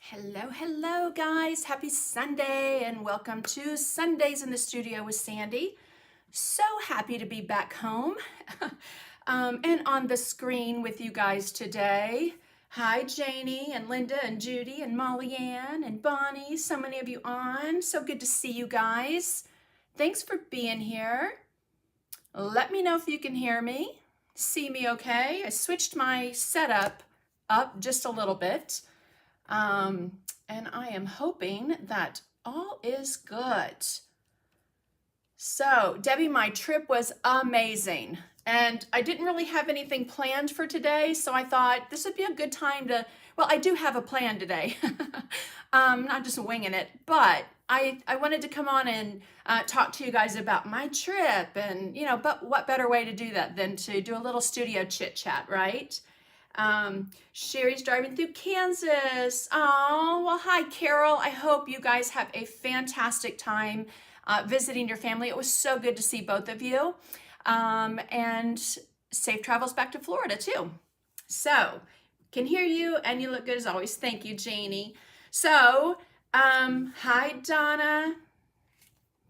Hello guys. Happy Sunday and welcome to Sundays in the Studio with Sandy. So happy to be back home and on the screen with you guys today. Hi Janie and Linda and Judy and Molly Ann and Bonnie. So many of you on. So good to see you guys. Thanks for being here. Let me know if you can hear me, see me okay. I switched my setup up just a little bit. And I am hoping that all is good. So, Debbie, my trip was amazing. And I didn't really have anything planned for today, so I thought this would be a good time to, well, I do have a plan today. Not just winging it, but I wanted to come on and talk to you guys about my trip and, but what better way to do that than to do a little studio chit chat, right? Sherry's driving through Kansas. Oh, well, hi, Carol. I hope you guys have a fantastic time visiting your family. It was so good to see both of you. And safe travels back to Florida, too. So, can hear you, and you look good as always. Thank you, Janie. So, hi, Donna.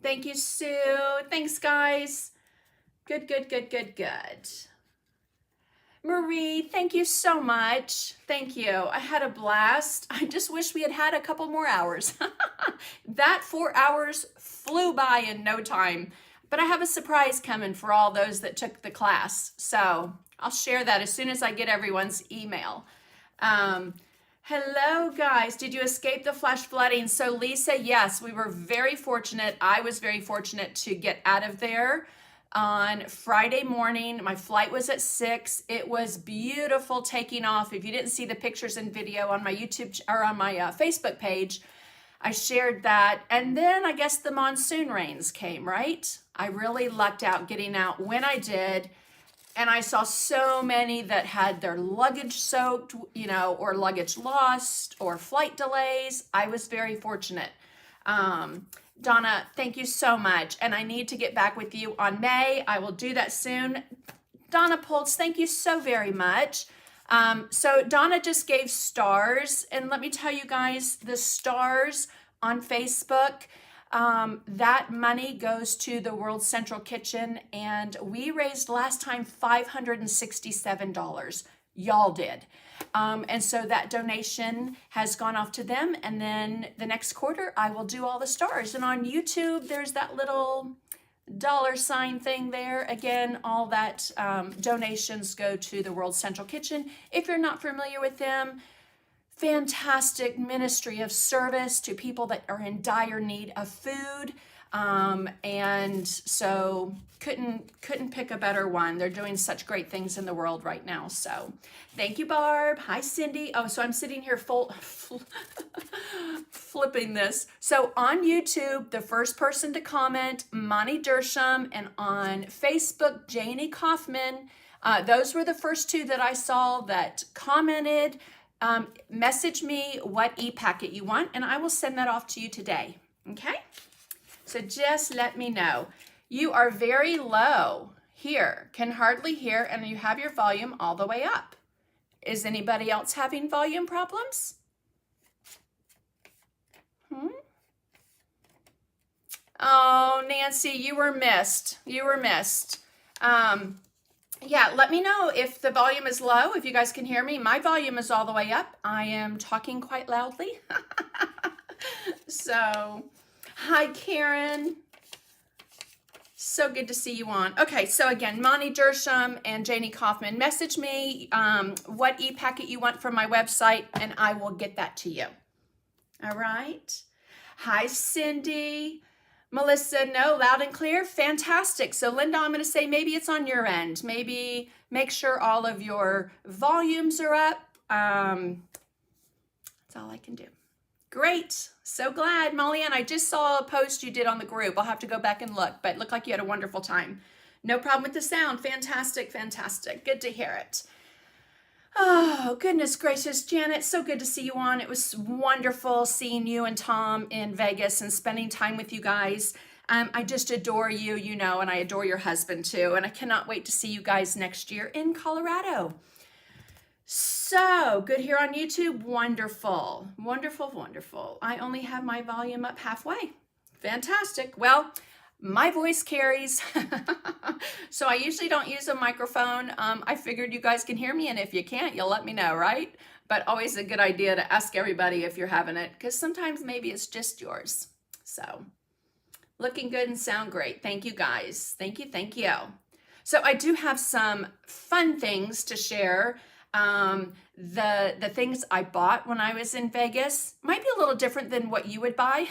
Thank you, Sue. Thanks, guys. Good. Marie, thank you so much. Thank you. I had a blast. I just wish we had had a couple more hours. That 4 hours flew by in no time. But I have a surprise coming for all those that took the class. So I'll share that as soon as I get everyone's email. Hello, guys. Did you escape the flash flooding? So Lisa, yes, we were very fortunate. I was very fortunate to get out of there on Friday morning. My flight was at 6. It was beautiful taking off. If you didn't see the pictures and video on my YouTube or on my Facebook page, I shared that. And then I guess the monsoon rains came, right? I really lucked out getting out when I did. And I saw so many that had their luggage soaked, or luggage lost or flight delays. I was very fortunate. Donna, thank you so much. And I need to get back with you on May. I will do that soon. Donna Pultz, thank you so very much. So Donna just gave stars. And let me tell you guys, the stars on Facebook, that money goes to the World Central Kitchen. And we raised last time $567. Y'all did. And so that donation has gone off to them. And then the next quarter, I will do all the stars. And on YouTube, there's that little $ thing there. Again, all that donations go to the World Central Kitchen. If you're not familiar with them, fantastic ministry of service to people that are in dire need of food. And so couldn't pick a better one. They're doing such great things in the world right now. So thank you, Barb. Hi, Cindy. Oh, so I'm sitting here flipping this. So on YouTube, the first person to comment, Monty Dersham, and on Facebook, Janie Kaufman. Those were the first two that I saw that commented. Message me what e-packet you want, and I will send that off to you today. Okay? So just let me know. You are very low here, can hardly hear, and you have your volume all the way up. Is anybody else having volume problems? Oh, Nancy, you were missed. You were missed. Yeah, let me know if the volume is low, if you guys can hear me. My volume is all the way up. I am talking quite loudly. So, hi, Karen. So good to see you on. Okay, so again, Monty Dersham and Janie Kaufman, message me what e-packet you want from my website, and I will get that to you. All right. Hi, Cindy. Melissa, no, loud and clear. Fantastic. So Linda, I'm going to say maybe it's on your end. Maybe make sure all of your volumes are up. That's all I can do. Great. So glad. Molly Ann, I just saw a post you did on the group. I'll have to go back and look, but it looked like you had a wonderful time. No problem with the sound. Fantastic. Good to hear it. Oh, goodness gracious, Janet, so good to see you on. It was wonderful seeing you and Tom in Vegas and spending time with you guys. I just adore you, and I adore your husband too. And I cannot wait to see you guys next year in Colorado. So good here on YouTube. Wonderful, wonderful, wonderful. I only have my volume up halfway. Fantastic. Well, my voice carries. So I usually don't use a microphone. I figured you guys can hear me, and if you can't, you'll let me know, right? But always a good idea to ask everybody if you're having it, because sometimes maybe it's just yours. So looking good and sound great. Thank you guys. Thank you, thank you. So I do have some fun things to share. The things I bought when I was in Vegas might be a little different than what you would buy.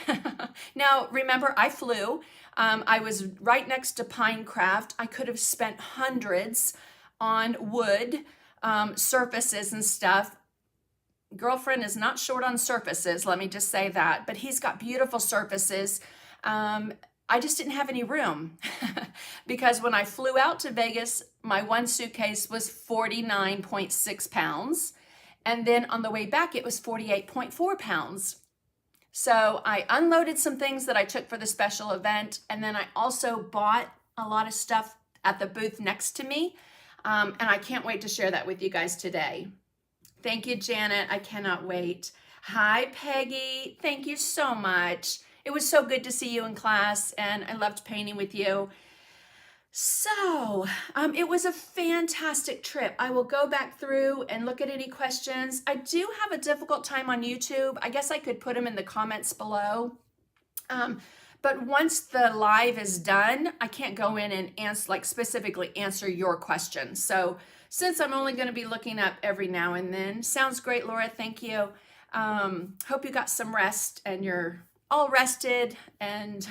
Now, remember, I flew. I was right next to Pinecraft. I could have spent hundreds on wood surfaces and stuff. Girlfriend is not short on surfaces, let me just say that, but he's got beautiful surfaces. I just didn't have any room because when I flew out to Vegas, my one suitcase was 49.6 pounds. And then on the way back, it was 48.4 pounds. So I unloaded some things that I took for the special event. And then I also bought a lot of stuff at the booth next to me. And I can't wait to share that with you guys today. Thank you, Janet. I cannot wait. Hi, Peggy. Thank you so much. It was so good to see you in class, and I loved painting with you. So, it was a fantastic trip. I will go back through and look at any questions. I do have a difficult time on YouTube. I guess I could put them in the comments below. But once the live is done, I can't go in and answer, like specifically answer your questions. So since I'm only going to be looking up every now and then, sounds great, Laura. Thank you. Hope you got some rest and you're all rested and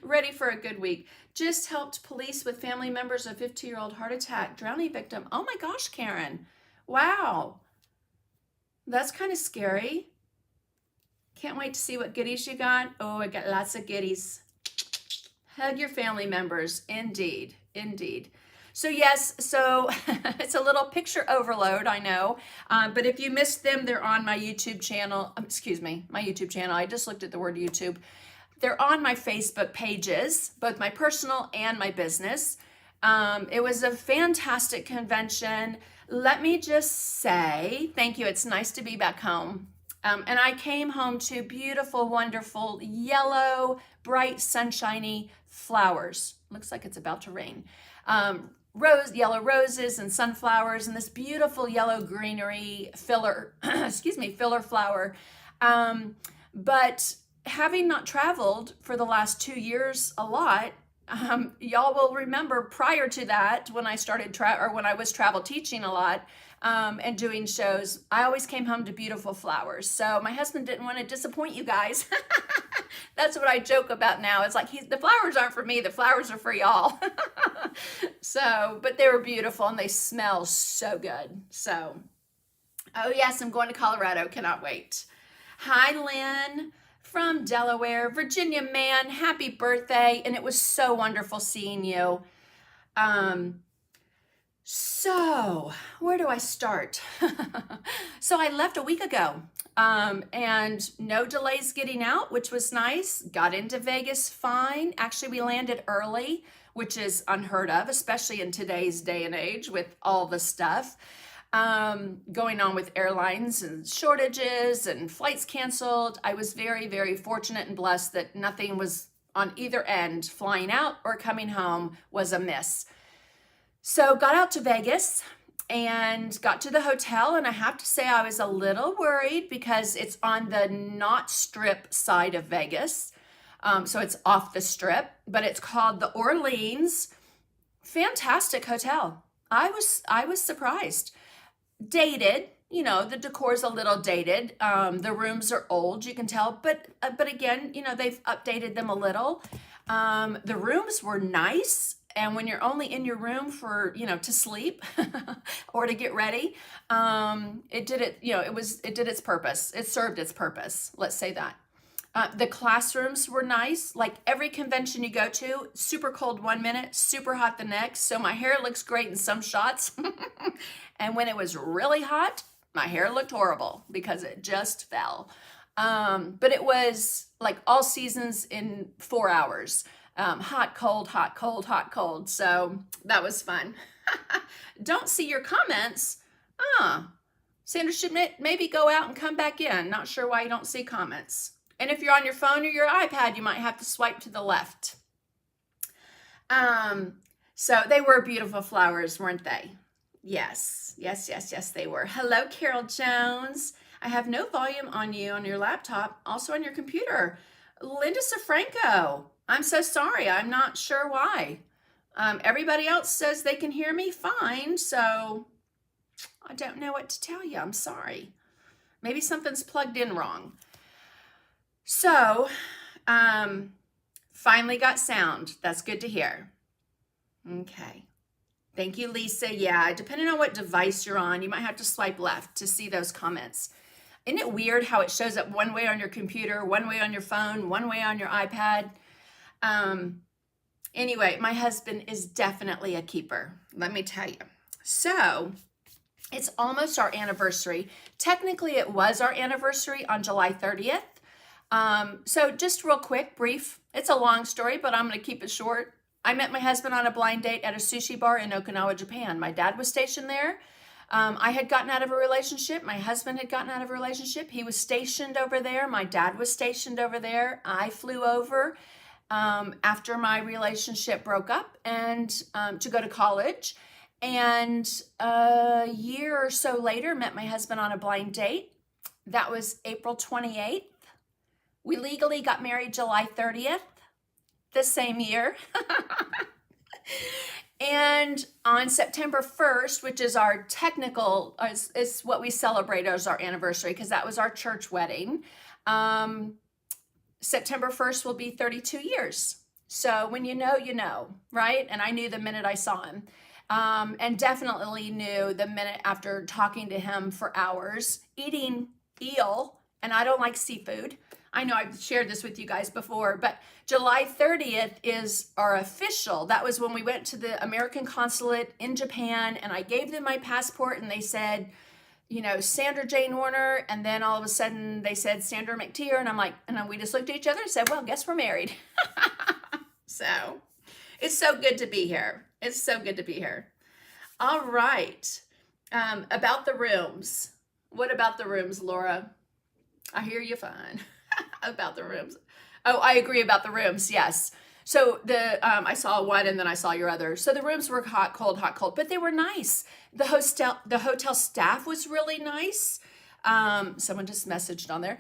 ready for a good week. Just helped police with family members of 50-year-old heart attack, drowning victim. Oh my gosh, Karen. Wow. That's kind of scary. Can't wait to see what goodies you got. Oh, I got lots of goodies. Hug your family members. Indeed, indeed. So yes, so it's a little picture overload, I know. But if you missed them, they're on my YouTube channel. Excuse me, my YouTube channel. I just looked at the word YouTube. They're on my Facebook pages, both my personal and my business. It was a fantastic convention. Let me just say thank you. It's nice to be back home. And I came home to beautiful, wonderful, yellow, bright, sunshiny flowers. Looks like it's about to rain. Yellow roses and sunflowers and this beautiful yellow greenery filler, filler flower. But having not traveled for the last 2 years a lot, y'all will remember prior to that when I started when I was travel teaching a lot and doing shows, I always came home to beautiful flowers. So my husband didn't want to disappoint you guys. That's what I joke about now. It's like the flowers aren't for me, the flowers are for y'all. So, but they were beautiful and they smell so good. So, oh yes, I'm going to Colorado. Cannot wait. Hi, Lynn from Delaware. Virginia, man, happy birthday. And it was so wonderful seeing you. So where do I start? So I left a week ago and no delays getting out, which was nice. Got into Vegas fine. Actually, we landed early, which is unheard of, especially in today's day and age with all the stuff going on with airlines and shortages and flights canceled. I was very, very fortunate and blessed that nothing was on either end, flying out or coming home was a miss. So got out to Vegas and got to the hotel, and I have to say I was a little worried because it's on the not strip side of Vegas. So it's off the strip, but it's called the Orleans. Fantastic hotel. I was surprised. Dated, you know, the decor's a little dated. The rooms are old, you can tell, but again, you know, they've updated them a little. The rooms were nice. And when you're only in your room for, you know, to sleep or to get ready, it did its purpose. It served its purpose. Let's say that. The classrooms were nice. Like every convention you go to, super cold 1 minute, super hot the next. So my hair looks great in some shots. And when it was really hot, my hair looked horrible because it just fell. But it was like all seasons in 4 hours. Hot, cold, hot, cold, hot, cold. So that was fun. Don't see your comments. Ah, Sandra should maybe go out and come back in. Not sure why you don't see comments. And if you're on your phone or your iPad, you might have to swipe to the left. So they were beautiful flowers, weren't they? Yes, yes, yes, yes, they were. Hello, Carol Jones. I have no volume on you on your laptop, also on your computer. Linda Safranco, I'm so sorry. I'm not sure why. Everybody else says they can hear me fine, so I don't know what to tell you. I'm sorry. Maybe something's plugged in wrong. So, finally got sound. That's good to hear. Okay. Thank you, Lisa. Yeah, depending on what device you're on, you might have to swipe left to see those comments. Isn't it weird how it shows up one way on your computer, one way on your phone, one way on your iPad? Anyway, my husband is definitely a keeper, let me tell you. So it's almost our anniversary. Technically, it was our anniversary on July 30th. So just real quick, brief. It's a long story, but I'm going to keep it short. I met my husband on a blind date at a sushi bar in Okinawa, Japan. My dad was stationed there. I had gotten out of a relationship. My husband had gotten out of a relationship. He was stationed over there. My dad was stationed over there. I flew over after my relationship broke up and to go to college. And a year or so later, met my husband on a blind date. That was April 28th. We legally got married July 30th, the same year. And on September 1st, which is our technical, is what we celebrate as our anniversary, because that was our church wedding. September 1st will be 32 years. So when you know, right? And I knew the minute I saw him. And definitely knew the minute after talking to him for hours, eating eel, and I don't like seafood. I know I've shared this with you guys before, but July 30th is our official. That was when we went to the American consulate in Japan, and I gave them my passport, and they said, you know, Sandra Jane Warner, and then all of a sudden they said Sandra McTeer, and I'm like, and then we just looked at each other and said, well, guess we're married. So it's so good to be here. It's so good to be here. All right. About the rooms. What about the rooms, Laura? I hear you fine. About the rooms. Oh, I agree about the rooms. Yes. So I saw one and then I saw your other. So the rooms were hot, cold, but they were nice. The hotel staff was really nice. Someone just messaged on there.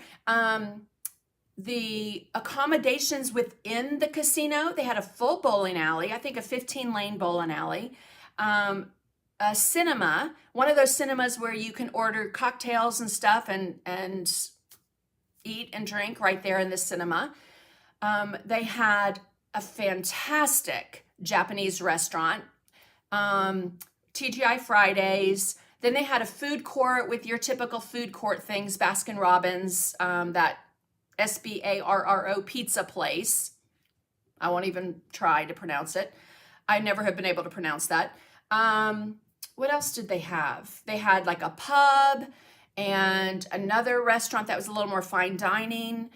The accommodations within the casino, they had a full bowling alley, I think a 15-lane bowling alley, a cinema, one of those cinemas where you can order cocktails and stuff and eat and drink right there in the cinema. They had a fantastic Japanese restaurant, TGI Fridays. Then they had a food court with your typical food court things, Baskin Robbins, that SBARRO pizza place. I won't even try to pronounce it. I never have been able to pronounce that. What else did they have? They had like a pub and another restaurant that was a little more fine dining.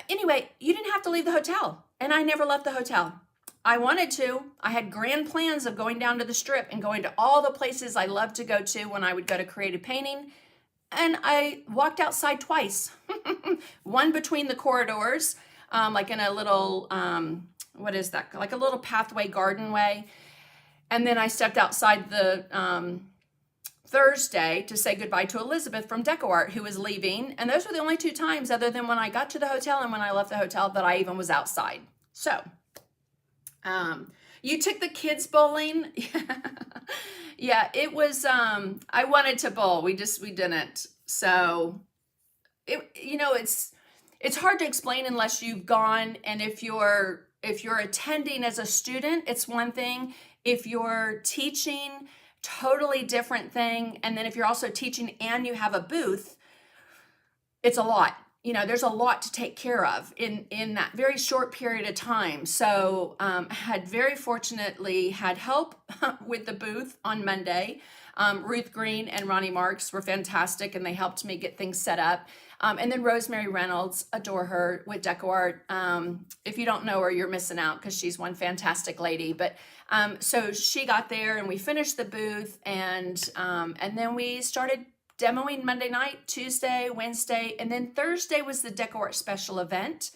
Anyway, you didn't have to leave the hotel, and I never left the hotel. I wanted to. I had grand plans of going down to the Strip and going to all the places I loved to go to when I would go to creative painting. And I walked outside twice, one between the corridors, like in a little, what is that? Like a little pathway garden way. And then I stepped outside the Thursday to say goodbye to Elizabeth from DecoArt, who was leaving. And those were the only two times, other than when I got to the hotel and when I left the hotel, that I even was outside. So, you took the kids bowling. Yeah, it was, I wanted to bowl. We didn't. So it's hard to explain unless you've gone. And if you're attending as a student, it's one thing. If you're teaching, totally different thing. And then if you're also teaching and you have a booth, it's a lot. There's a lot to take care of in that very short period of time. So had very fortunately had help with the booth on Monday. Ruth Green and Ronnie Marks were fantastic, and they helped me get things set up. And then Rosemary Reynolds, adore her with DecoArt. If you don't know her, you're missing out because she's one fantastic lady. But so she got there and we finished the booth, and then we started demoing Monday night, Tuesday, Wednesday, and then Thursday was the DecoArt special event.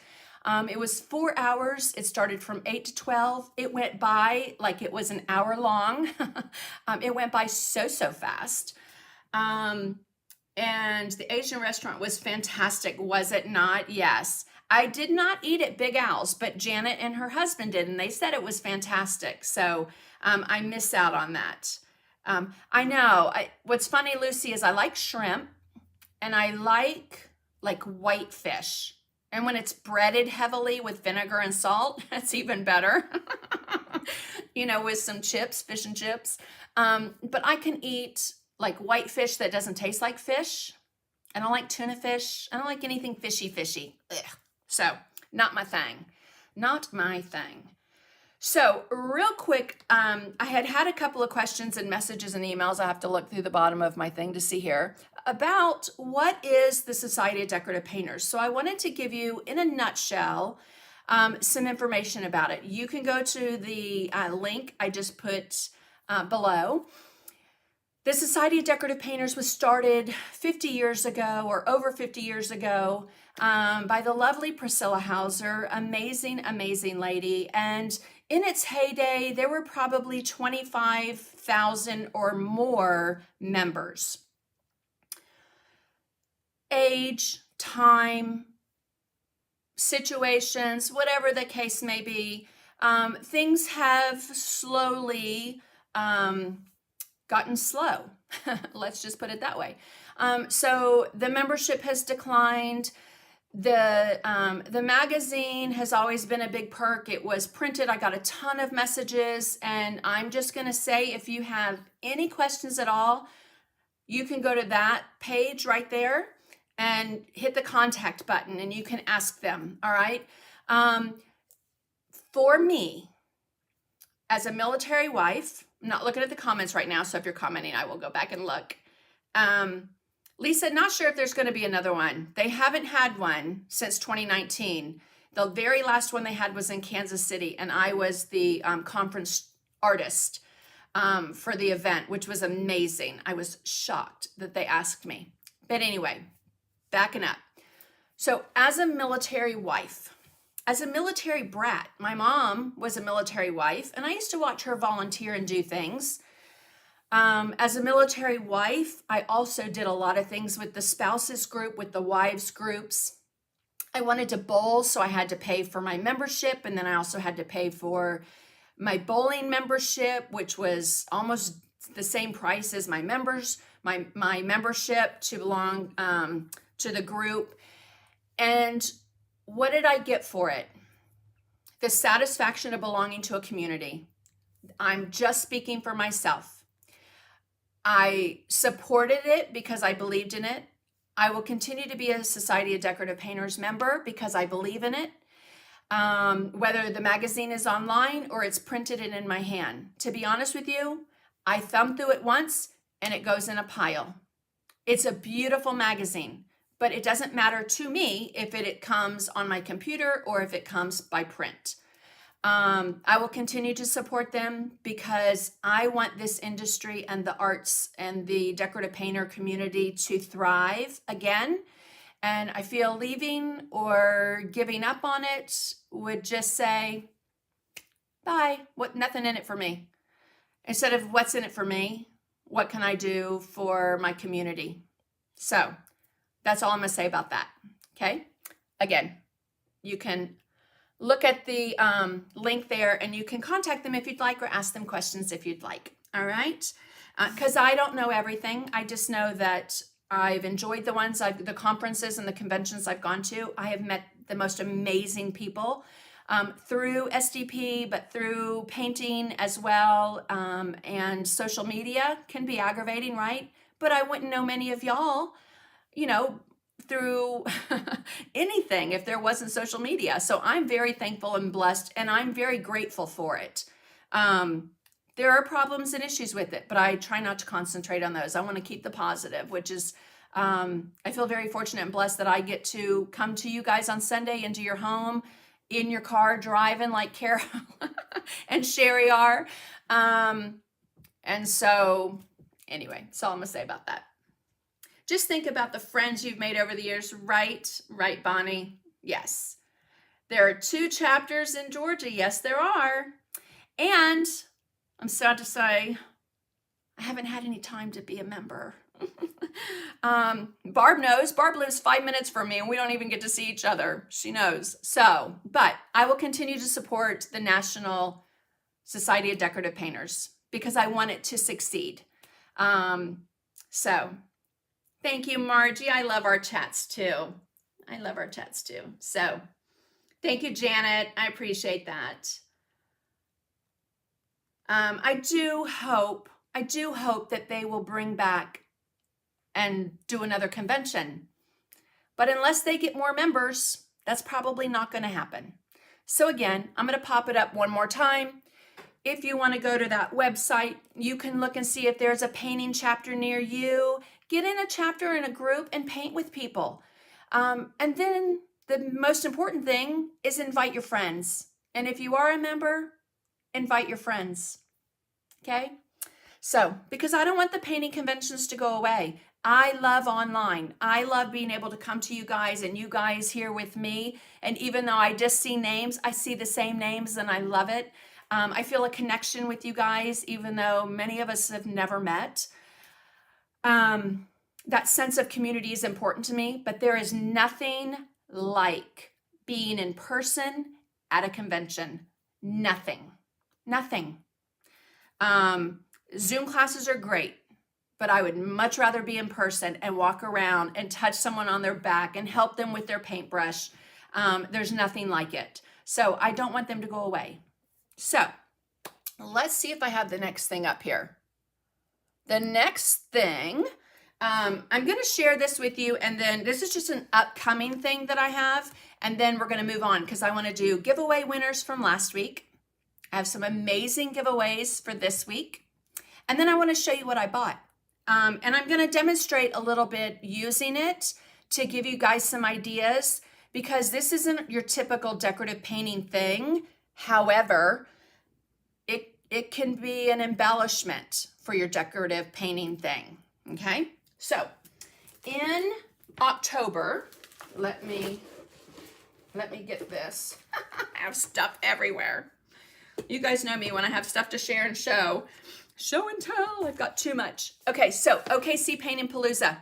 It was 4 hours. It started from 8 to 12. It went by like it was an hour long. It went by so fast. And the Asian restaurant was fantastic, was it not? Yes. I did not eat at Big Al's, but Janet and her husband did, and they said it was fantastic. So I miss out on that. I know. What's funny, Lucy, is I like shrimp, and I like white fish. And when it's breaded heavily with vinegar and salt, that's even better. With some chips, fish and chips. But I can eat like white fish that doesn't taste like fish. I don't like tuna fish. I don't like anything fishy. Ugh. So not my thing. Not my thing. So real quick, I had a couple of questions and messages and emails. I have to look through the bottom of my thing to see here about what is the Society of Decorative Painters. So I wanted to give you, in a nutshell, some information about it. You can go to the link I just put below. The Society of Decorative Painters was started 50 years ago, or over 50 years ago, by the lovely Priscilla Hauser, amazing lady. And in its heyday, there were probably 25,000 or more members. Age, time, situations, whatever the case may be, things have slowly gotten slow. Let's just put it that way. So the membership has declined. The magazine has always been a big perk. It was printed. I got a ton of messages, and I'm just going to say, if you have any questions at all, you can go to that page right there and hit the contact button, and you can ask them. All right. For me, as a military wife, I'm not looking at the comments right now, so if you're commenting, I will go back and look. Lisa, not sure if there's going to be another one. They haven't had one since 2019. The very last one they had was in Kansas City, and I was the conference artist for the event, which was amazing. I was shocked that they asked me. But anyway, backing up. So as a military wife, as a military brat, my mom was a military wife, and I used to watch her volunteer and do things. As a military wife, I also did a lot of things with the spouses group, with the wives groups. I wanted to bowl, so I had to pay for my membership, and then I also had to pay for my bowling membership, which was almost the same price as my membership to belong to the group. And what did I get for it? The satisfaction of belonging to a community. I'm just speaking for myself. I supported it because I believed in it. I will continue to be a Society of Decorative Painters member because I believe in it. Whether the magazine is online or it's printed and in my hand. To be honest with you, I thumbed through it once and it goes in a pile. It's a beautiful magazine, but it doesn't matter to me if it comes on my computer or if it comes by print. I will continue to support them because I want this industry and the arts and the decorative painter community to thrive again. And I feel leaving or giving up on it would just say, bye, nothing in it for me. Instead of what's in it for me, what can I do for my community? So that's all I'm going to say about that. Okay. Again, you can look at the link there, and you can contact them if you'd like, or ask them questions if you'd like. All right. Because I don't know everything. I just know that I've enjoyed the conferences and the conventions I've gone to. I have met the most amazing people through SDP, but through painting as well. And social media can be aggravating, right? But I wouldn't know many of y'all, through anything if there wasn't social media. So I'm very thankful and blessed, and I'm very grateful for it. There are problems and issues with it, but I try not to concentrate on those. I want to keep the positive, which is I feel very fortunate and blessed that I get to come to you guys on Sunday into your home, in your car, driving like Carol and Sherry are. And so anyway, that's all I'm gonna say about that. Just think about the friends you've made over the years, right? Right, Bonnie? Yes. There are 2 chapters in Georgia. Yes, there are. And I'm sad to say, I haven't had any time to be a member. Barb knows. Barb lives 5 minutes from me and we don't even get to see each other. She knows. So, but I will continue to support the National Society of Decorative Painters because I want it to succeed. So thank you, Margie. I love our chats too. I love our chats too. So thank you, Janet. I appreciate that. I do hope that they will bring back and do another convention. But unless they get more members, that's probably not going to happen. So again, I'm going to pop it up one more time. If you want to go to that website, you can look and see if there's a painting chapter near you. Get in a chapter in a group and paint with people. And then the most important thing is invite your friends. And if you are a member, invite your friends. Okay? So, because I don't want the painting conventions to go away. I love online. I love being able to come to you guys and you guys here with me. And even though I just see names, I see the same names and I love it. I feel a connection with you guys, even though many of us have never met. That sense of community is important to me, but there is nothing like being in person at a convention. Nothing. Zoom classes are great, but I would much rather be in person and walk around and touch someone on their back and help them with their paintbrush. There's nothing like it. So I don't want them to go away. So let's see if I have the next thing up here. The next thing, I'm going to share this with you, and then this is just an upcoming thing that I have, and then we're going to move on because I want to do giveaway winners from last week. I have some amazing giveaways for this week, and then I want to show you what I bought. And I'm going to demonstrate a little bit using it to give you guys some ideas because this isn't your typical decorative painting thing. However, it can be an embellishment for your decorative painting thing, okay? So, in October, let me get this. I have stuff everywhere. You guys know me when I have stuff to share and show. Show and tell, I've got too much. Okay, so OKC Painting Palooza.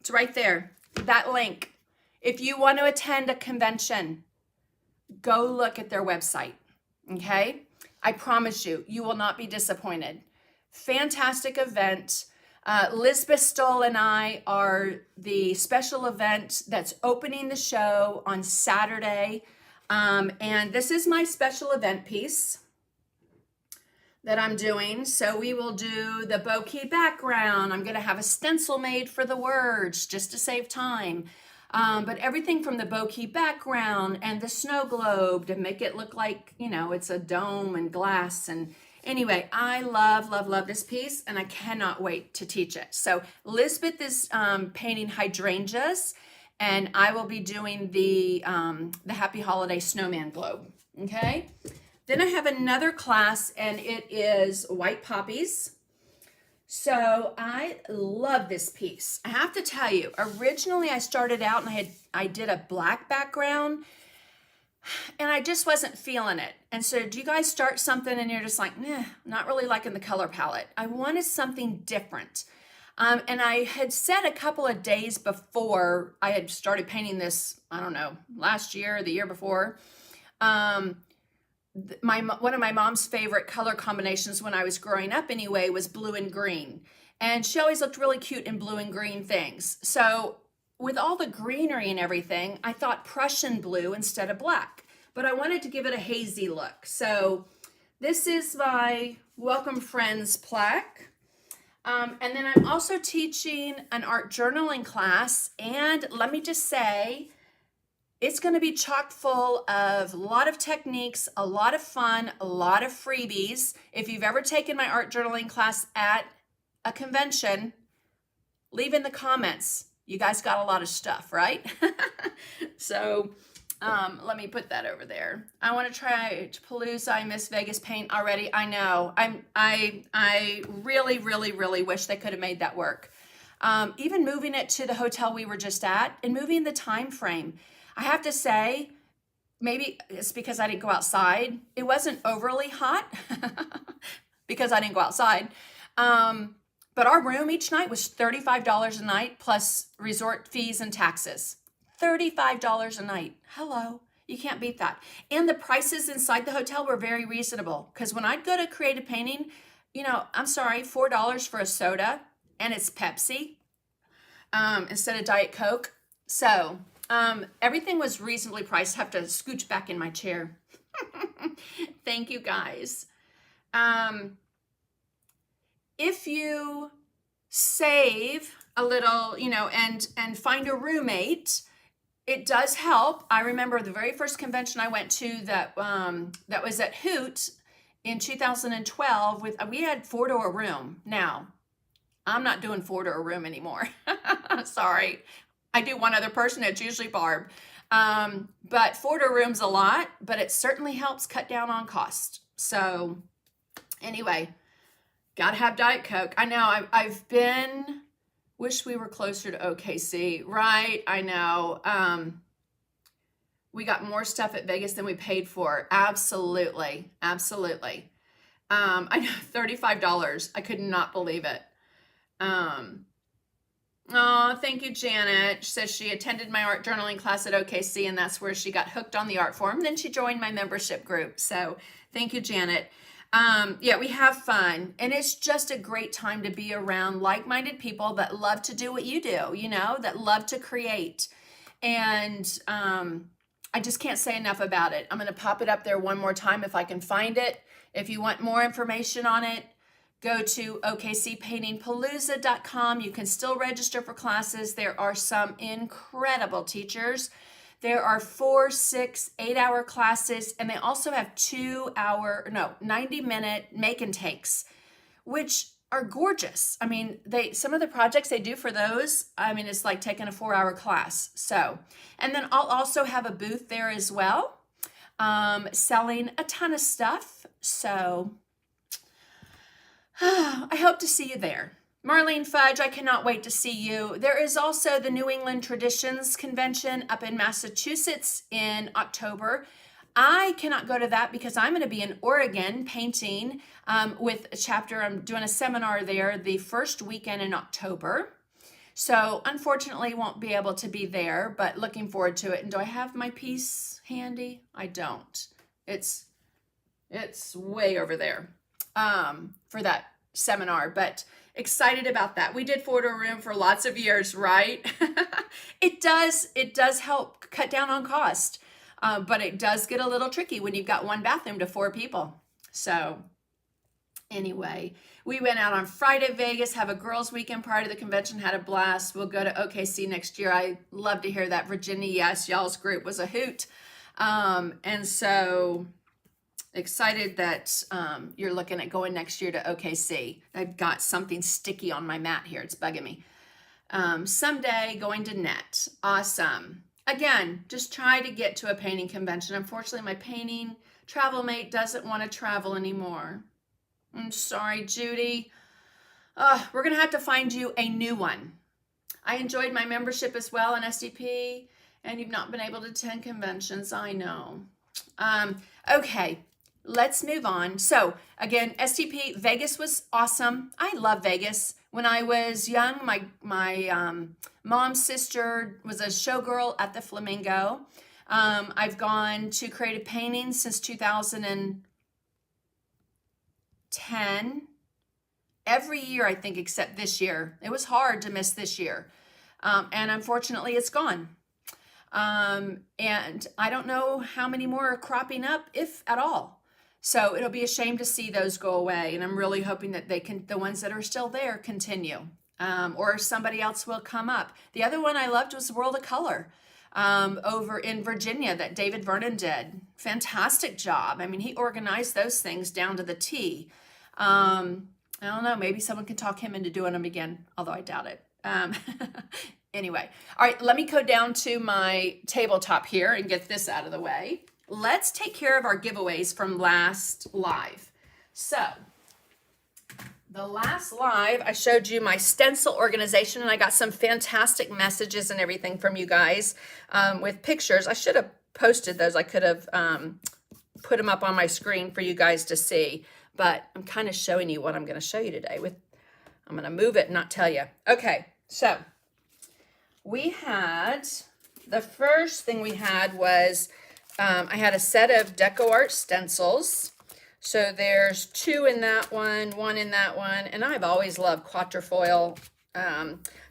It's right there, that link. If you want to attend a convention, go look at their website, okay? I promise you, you will not be disappointed. Fantastic event. Lisbeth Stoll and I are the special event that's opening the show on Saturday. And this is my special event piece that I'm doing. So we will do the bokeh background. I'm going to have a stencil made for the words just to save time. But everything from the bokeh background and the snow globe to make it look like, you know, it's a dome and glass. And anyway, I love this piece and I cannot wait to teach it. So Lisbeth is painting hydrangeas and I will be doing the Happy Holiday Snowman globe, okay? Then I have another class and it is white poppies. So I love this piece. I have to tell you, originally I started out and I did a black background and I just wasn't feeling it. And so do you guys start something and you're just like, nah, not really liking the color palette. I wanted something different. And I had said a couple of days before I had started painting this, I don't know, last year or the year before, one of my mom's favorite color combinations when I was growing up anyway was blue and green. And she always looked really cute in blue and green things. So with all the greenery and everything, I thought Prussian blue instead of black. But I wanted to give it a hazy look. So this is my Welcome Friends plaque. And then I'm also teaching an art journaling class. And let me just say, it's going to be chock full of a lot of techniques, a lot of fun, a lot of freebies. If you've ever taken my art journaling class at a convention, leave in the comments. You guys got a lot of stuff, right? So let me put that over there. I want to try Palooza. I miss Vegas paint already. I know. I really, really, really wish they could have made that work. Even moving it to the hotel we were just at and moving the time frame. I have to say, maybe it's because I didn't go outside. It wasn't overly hot because I didn't go outside. But our room each night was $35 a night plus resort fees and taxes. $35 a night. Hello. You can't beat that. And the prices inside the hotel were very reasonable because when I'd go to creative painting, you know, I'm sorry, $4 for a soda and it's Pepsi instead of Diet Coke. So everything was reasonably priced. I have to scooch back in my chair. Thank you guys. If you save a little, you know, and find a roommate, it does help. I remember the very first convention I went to that was at Hoot in 2012 we had 4-door room. Now, I'm not doing 4-door room anymore. Sorry. I do one other person. It's usually Barb. But 4-door room's a lot, but it certainly helps cut down on cost. So anyway, gotta have Diet Coke. I know I've been, wish we were closer to OKC. Right, I know. We got more stuff at Vegas than we paid for. Absolutely, absolutely. I know, $35. I could not believe it. Oh, thank you, Janet. She says she attended my art journaling class at OKC, and that's where she got hooked on the art form. Then she joined my membership group. So thank you, Janet. Yeah, we have fun, and it's just a great time to be around like-minded people that love to do what you do, you know, that love to create. And I just can't say enough about it. I'm going to pop it up there one more time if I can find it. If you want more information on it, go to okcpaintingpalooza.com. You can still register for classes. There are some incredible teachers. There are 4, 6, 8-hour classes, and they also have 90-minute make and takes, which are gorgeous. I mean, some of the projects they do for those, I mean, it's like taking a 4-hour class. So, and then I'll also have a booth there as well, selling a ton of stuff. So I hope to see you there. Marlene Fudge, I cannot wait to see you. There is also the New England Traditions Convention up in Massachusetts in October. I cannot go to that because I'm going to be in Oregon painting with a chapter. I'm doing a seminar there the first weekend in October. So unfortunately won't be able to be there, but looking forward to it. And do I have my piece handy? I don't. It's way over there for that seminar, but excited about that. We did 4-door room for lots of years, right? It does help cut down on cost, but it does get a little tricky when you've got one bathroom to 4 people. So anyway, we went out on Friday, Vegas, have a girls' weekend prior to the convention, had a blast. We'll go to OKC next year. I love to hear that. Virginia, yes, y'all's group was a hoot. And so excited that you're looking at going next year to OKC. I've got something sticky on my mat here. It's bugging me. Someday going to NET. Awesome. Again, just try to get to a painting convention. Unfortunately, my painting travel mate doesn't want to travel anymore. I'm sorry, Judy. We're going to have to find you a new one. I enjoyed my membership as well in SDP, and you've not been able to attend conventions. I know. Okay. Let's move on. So again, STP, Vegas was awesome. I love Vegas. When I was young, my mom's sister was a showgirl at the Flamingo. I've gone to creative painting since 2010. Every year, I think, except this year. It was hard to miss this year. And unfortunately, it's gone. And I don't know how many more are cropping up, if at all. So it'll be a shame to see those go away. And I'm really hoping that the ones that are still there continue, or somebody else will come up. The other one I loved was World of Color over in Virginia that David Vernon did. Fantastic job. I mean, he organized those things down to the T. I don't know, maybe someone can talk him into doing them again, although I doubt it. Anyway, all right, let me go down to my tabletop here and get this out of the way. Let's take care of our giveaways from last live. So, the last live, I showed you my stencil organization, and I got some fantastic messages and everything from you guys with pictures. I should have posted those. I could have put them up on my screen for you guys to see, but I'm kind of showing you what I'm going to show you today. I'm going to move it and not tell you. Okay, so we had, the first thing we had was, I had a set of DecoArt stencils. So there's 2 in that one in that one, and I've always loved quatrefoil.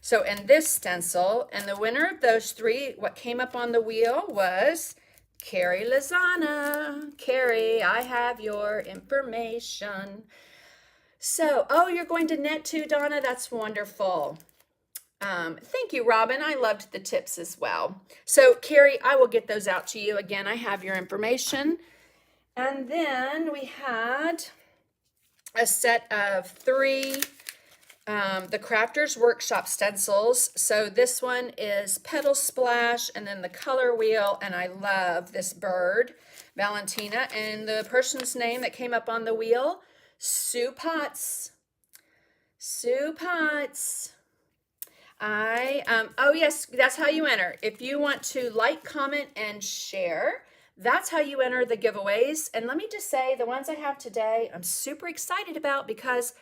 So in this stencil, and the winner of those 3, what came up on the wheel was Carrie Lozana. Carrie, I have your information. So, oh, you're going to net too, Donna? That's wonderful. Thank you, Robin. I loved the tips as well. So, Carrie, I will get those out to you. Again, I have your information. And then we had a set of 3 the Crafters Workshop stencils. So this one is Petal Splash, and then the color wheel, and I love this bird, Valentina, and the person's name that came up on the wheel, Sue Potts. Sue Potts. Oh yes, that's how you enter. If you want to like, comment, and share, that's how you enter the giveaways. And let me just say, the ones I have today, I'm super excited about, because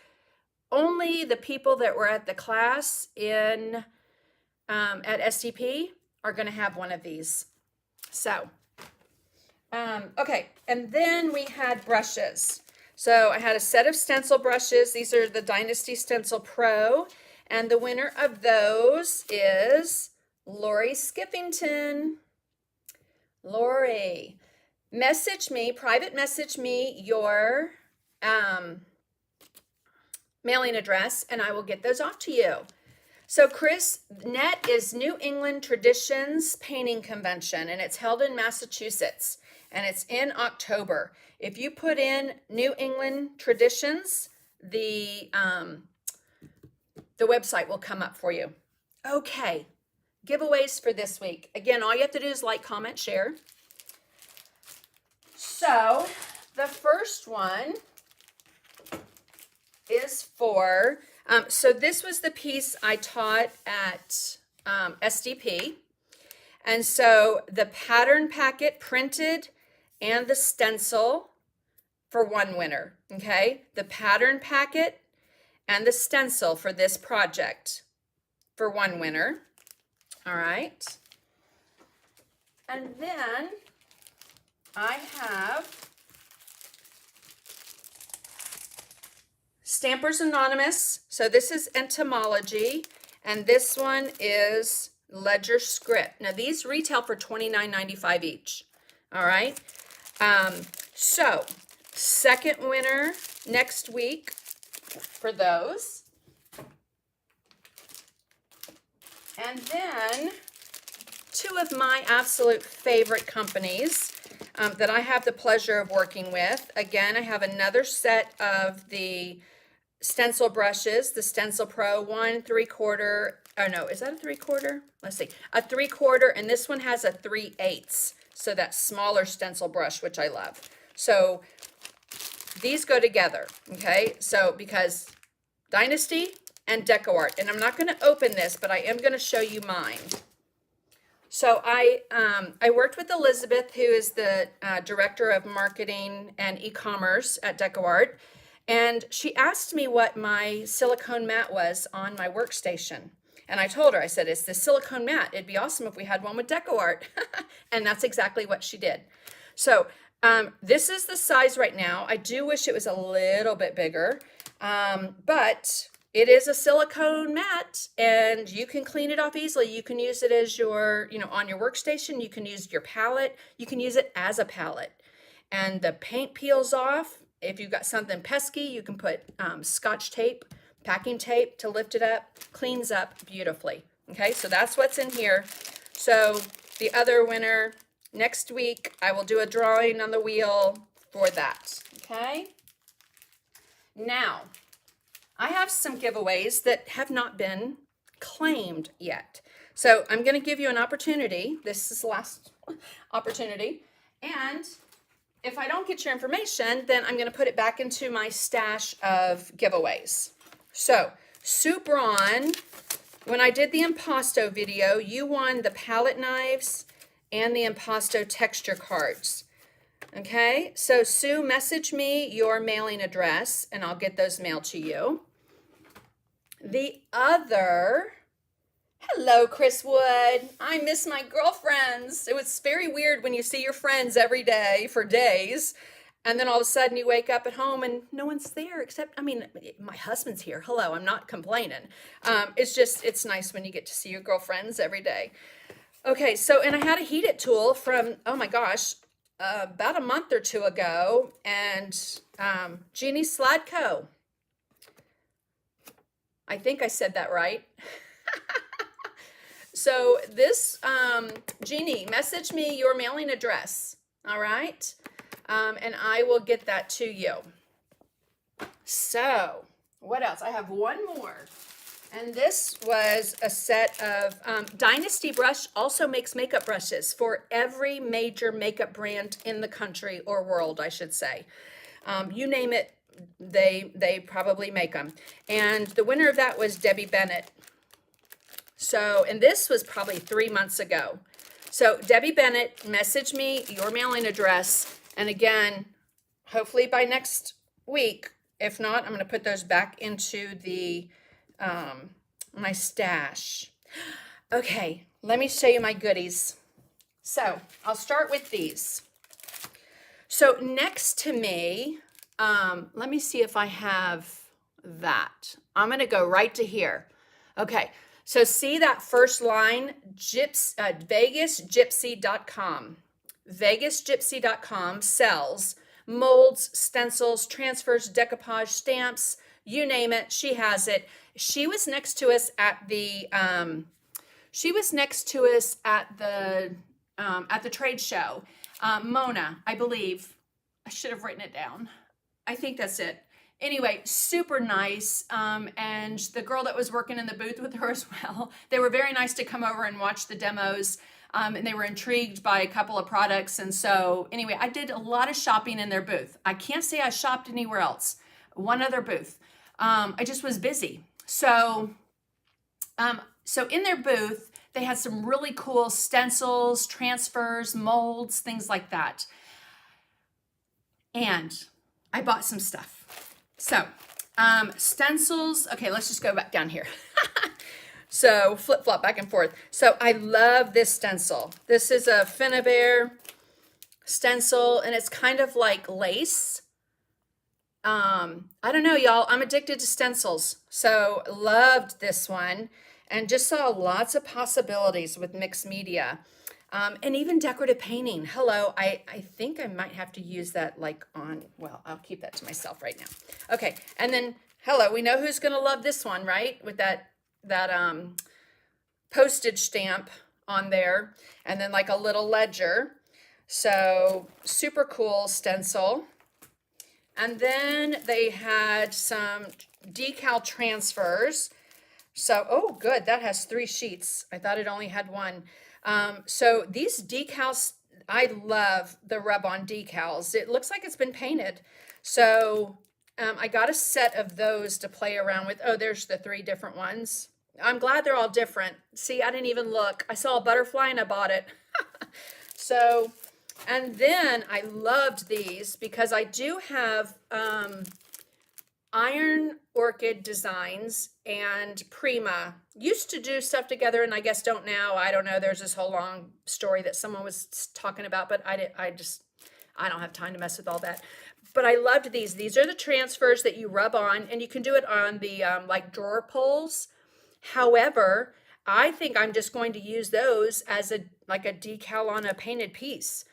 only the people that were at the class at STP are going to have one of these. So, okay. And then we had brushes. So I had a set of stencil brushes. These are the Dynasty Stencil Pro. And the winner of those is Lori Skippington. Lori, private message me your mailing address, and I will get those off to you. So Chris, NET is New England Traditions Painting Convention, and it's held in Massachusetts, and it's in October. If you put in New England Traditions, the website will come up for you. Okay, giveaways for this week. Again, all you have to do is like, comment, share. So the first one is for, so this was the piece I taught at SDP. And so the pattern packet printed and the stencil for one winner, okay? The pattern packet and the stencil for this project for one winner, all right? And then I have Stampers Anonymous. So this is entomology, and this one is ledger script. Now these retail for $29.95 each. All right. So second winner next week for those. And then 2 of my absolute favorite companies that I have the pleasure of working with. Again, I have another set of the stencil brushes, the Stencil Pro 1 3/4. Oh no, is that a 3/4? Let's see, a 3/4, and this one has a 3/8. So that smaller stencil brush, which I love. So these go together, okay? So because Dynasty and DecoArt, and I'm not going to open this, but I am going to show you mine. So I worked with Elizabeth, who is the director of marketing and e-commerce at DecoArt. And she asked me what my silicone mat was on my workstation. And I told her, I said, it's the silicone mat. It'd be awesome if we had one with DecoArt. And that's exactly what she did. So this is the size right now. I do wish it was a little bit bigger, but it is a silicone mat, and you can clean it off easily. You can use it as your, on your workstation. You can use your palette. You can use it as a palette. And the paint peels off. If you've got something pesky, you can put Scotch tape, packing tape to lift it up, cleans up beautifully. Okay, so that's what's in here. So the other winner, next week, I will do a drawing on the wheel for that. Okay, now I have some giveaways that have not been claimed yet. So I'm going to give you an opportunity. This is the last opportunity. And if I don't get your information, then I'm going to put it back into my stash of giveaways. So, Sue Braun, when I did the Impasto video, you won the palette knives and the Impasto texture cards. Okay, so Sue, message me your mailing address and I'll get those mailed to you. The other, hello, Chris Wood. I miss my girlfriends. It was very weird when you see your friends every day for days, and then all of a sudden you wake up at home and no one's there except, I mean, my husband's here. Hello, I'm not complaining. It's nice when you get to see your girlfriends every day. Okay, so, and I had a heat it tool from, oh my gosh, about a month or two ago, and Jeannie Sladko. I think I said that right. So this, Jeannie, message me your mailing address, all right? And I will get that to you. So, what else? I have one more. And this was a set of, Dynasty Brush also makes makeup brushes for every major makeup brand in the country or world, I should say. You name it, they probably make them. And the winner of that was Debbie Bennett. So, and this was probably 3 months ago. So Debbie Bennett, message me your mailing address. And again, hopefully by next week. If not, I'm going to put those back into the my stash. Okay, let me show you my goodies. So I'll start with these. So next to me, let me see if I have that. I'm going to go right to here. Okay, so see that first line, VegasGypsy.com. VegasGypsy.com sells molds, stencils, transfers, decoupage, stamps, you name it, she has it. She was next to us at the trade show. Mona, I believe. I should have written it down. I think that's it. Anyway, super nice. And the girl that was working in the booth with her as well, they were very nice to come over and watch the demos. And they were intrigued by a couple of products. And so anyway, I did a lot of shopping in their booth. I can't say I shopped anywhere else. One other booth. I just was busy. So in their booth, they had some really cool stencils, transfers, molds, things like that. And I bought some stuff. So, stencils. Okay, let's just go back down here. So flip-flop back and forth. So I love this stencil. This is a Finnabair stencil, and it's kind of like lace. I don't know, y'all. I'm addicted to stencils. So loved this one and just saw lots of possibilities with mixed media. And even decorative painting. Hello, I think I might have to use that like on, well, I'll keep that to myself right now. Okay, and then, hello, we know who's going to love this one, right? With that postage stamp on there, and then like a little ledger. So super cool stencil. And then they had some decal transfers. So, oh, good, that has 3 sheets. I thought it only had 1. So these decals, I love the rub-on decals. It looks like it's been painted. So I got a set of those to play around with. Oh, there's the 3 different ones. I'm glad they're all different. See, I didn't even look. I saw a butterfly and I bought it. So, and then I loved these because I do have Iron Orchid Designs and Prima used to do stuff together, and I guess don't now. I don't know. There's this whole long story that someone was talking about, but I don't have time to mess with all that. But I loved these. These are the transfers that you rub on, and you can do it on the like drawer pulls. However, I think I'm just going to use those as a decal on a painted piece.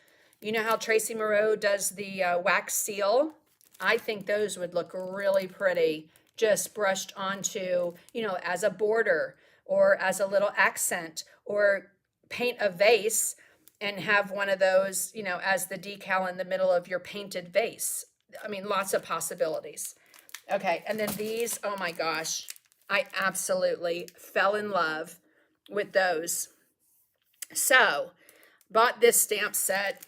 You know how Tracy Moreau does the wax seal? I think those would look really pretty just brushed onto, as a border or as a little accent, or paint a vase and have one of those, as the decal in the middle of your painted vase. I mean, lots of possibilities. Okay, and then these, oh my gosh, I absolutely fell in love with those. So, bought this stamp set.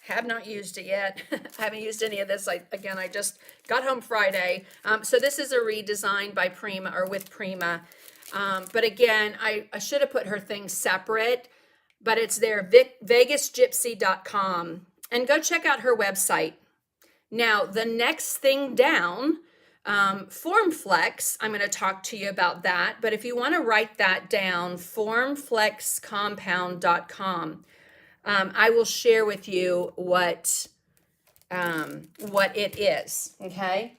Have not used it yet. I haven't used any of this. Again, I just got home Friday. So this is a redesign by Prima, or with Prima. But again, I should have put her things separate, but it's there, vegasgypsy.com. And go check out her website. Now, the next thing down, FormFlex, I'm going to talk to you about that. But if you want to write that down, formflexcompound.com. I will share with you what it is, okay?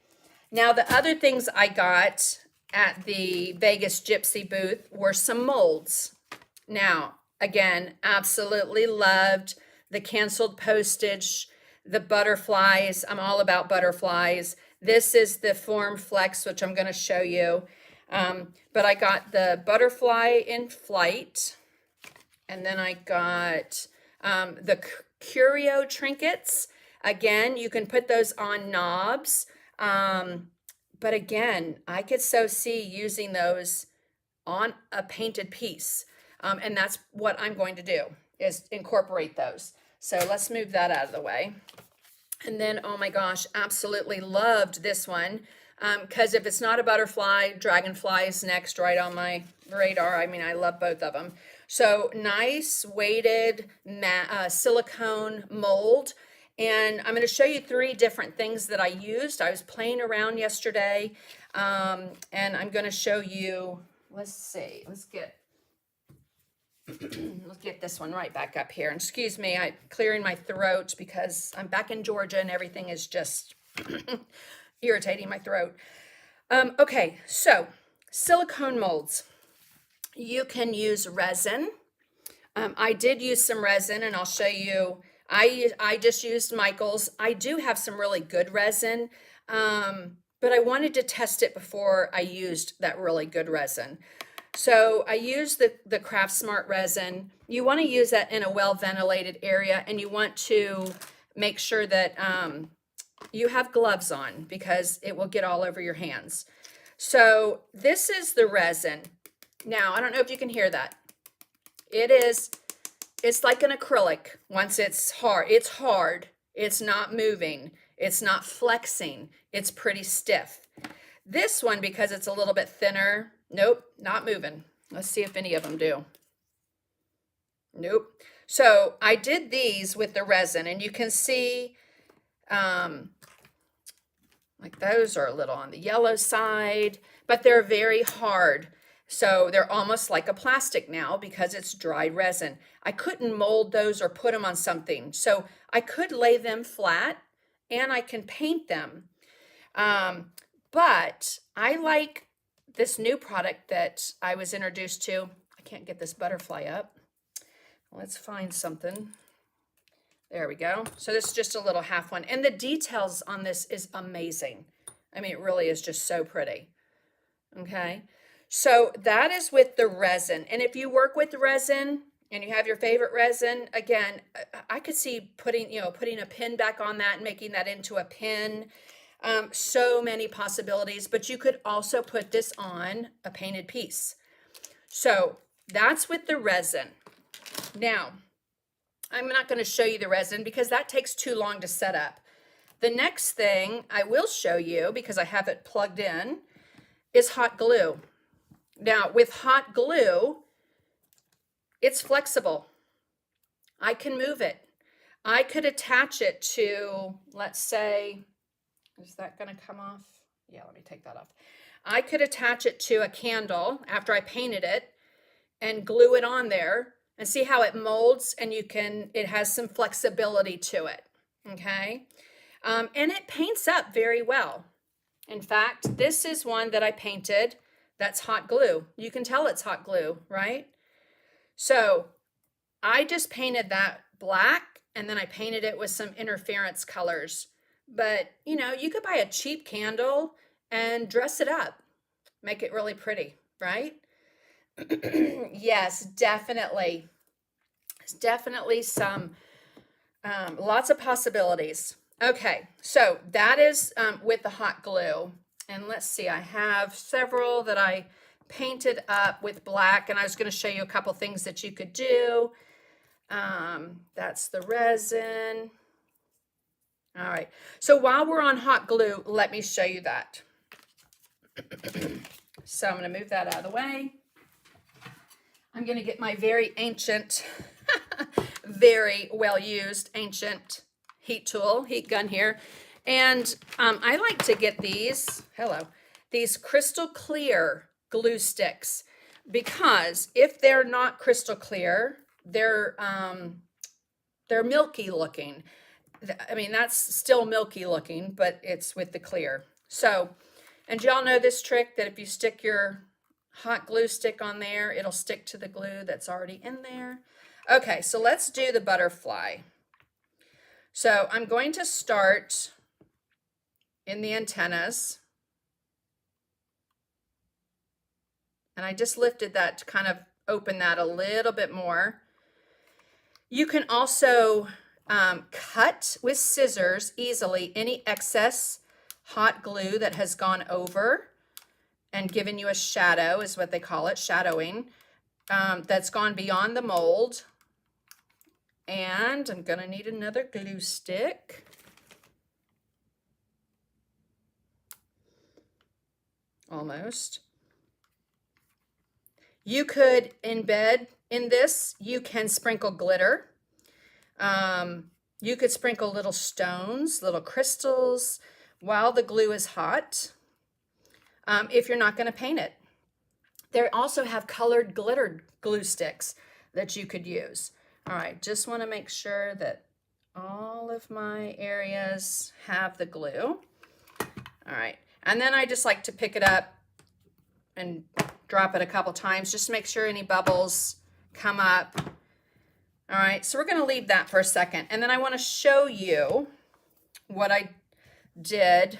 Now, the other things I got at the Vegas Gypsy booth were some molds. Now, again, absolutely loved the canceled postage, the butterflies. I'm all about butterflies. This is the Form Flex, which I'm going to show you. But I got the butterfly in flight, and then I got the curio trinkets. Again, you can put those on knobs. But again, I could so see using those on a painted piece. And that's what I'm going to do, is incorporate those. So let's move that out of the way. And then, oh my gosh, absolutely loved this one. Because if it's not a butterfly, dragonfly is next right on my radar. I mean, I love both of them. So nice weighted silicone mold. And I'm going to show you 3 different things that I used. I was playing around yesterday, and I'm going to show you, let's see, let's get this one right back up here. And excuse me, I'm clearing my throat because I'm back in Georgia and everything is just irritating my throat. Okay, so silicone molds. You can use resin. I did use some resin, and I'll show you. I just used Michael's. I do have some really good resin, but I wanted to test it before I used that really good resin. So I used the Craft Smart resin. You want to use that in a well-ventilated area, and you want to make sure that you have gloves on because it will get all over your hands. So this is the resin. Now, I don't know if you can hear that. It's like an acrylic. Once it's hard, it's not moving, it's not flexing, it's pretty stiff. This one, because it's a little bit thinner, nope, not moving. Let's see if any of them do. Nope. So I did these with the resin, and you can see like those are a little on the yellow side, but they're very hard. So they're almost like a plastic now because it's dried resin. I couldn't mold those or put them on something. So I could lay them flat and I can paint them. But I like this new product that I was introduced to. I can't get this butterfly up. Let's find something. There we go. So this is just a little half one. And the details on this is amazing. I mean, it really is just so pretty. Okay. So that is with the resin. And if you work with resin and you have your favorite resin, again, I could see putting a pin back on that and making that into a pin. So many possibilities, but you could also put this on a painted piece. So that's with the resin. Now, I'm not going to show you the resin because that takes too long to set up. The next thing I will show you, because I have it plugged in, is hot glue. Now, with hot glue, it's flexible. I can move it. I could attach it to, let's say, is that going to come off? Yeah, let me take that off. I could attach it to a candle after I painted it and glue it on there and see how it molds, and it has some flexibility to it, okay? And it paints up very well. In fact, this is one that I painted that's hot glue. You can tell it's hot glue, right? So I just painted that black, and then I painted it with some interference colors. But, you could buy a cheap candle and dress it up, make it really pretty, right? Yes, definitely. It's definitely some, lots of possibilities. Okay, so that is with the hot glue. And let's see, I have several that I painted up with black, and I was going to show you a couple things that you could do. That's the resin. All right, so while we're on hot glue, let me show you that. So I'm going to move that out of the way. I'm going to get my very ancient, very well-used ancient heat gun here. And I like to get these crystal clear glue sticks, because if they're not crystal clear, they're milky looking. I mean, that's still milky looking, but it's with the clear. So, and y'all know this trick, that if you stick your hot glue stick on there, it'll stick to the glue that's already in there. Okay, so let's do the butterfly. So I'm going to start in the antennas. And I just lifted that to kind of open that a little bit more. You can also cut with scissors easily any excess hot glue that has gone over and given you a shadow, is what they call it, shadowing, that's gone beyond the mold. And I'm gonna need another glue stick. Almost. You could embed in this, you can sprinkle glitter. You could sprinkle little stones, little crystals while the glue is hot, if you're not gonna paint it. They also have colored glittered glue sticks that you could use. All right, just wanna make sure that all of my areas have the glue. All right, and then I just like to pick it up and drop it a couple times just to make sure any bubbles come up. All right, so we're gonna leave that for a second. And then I wanna show you what I did.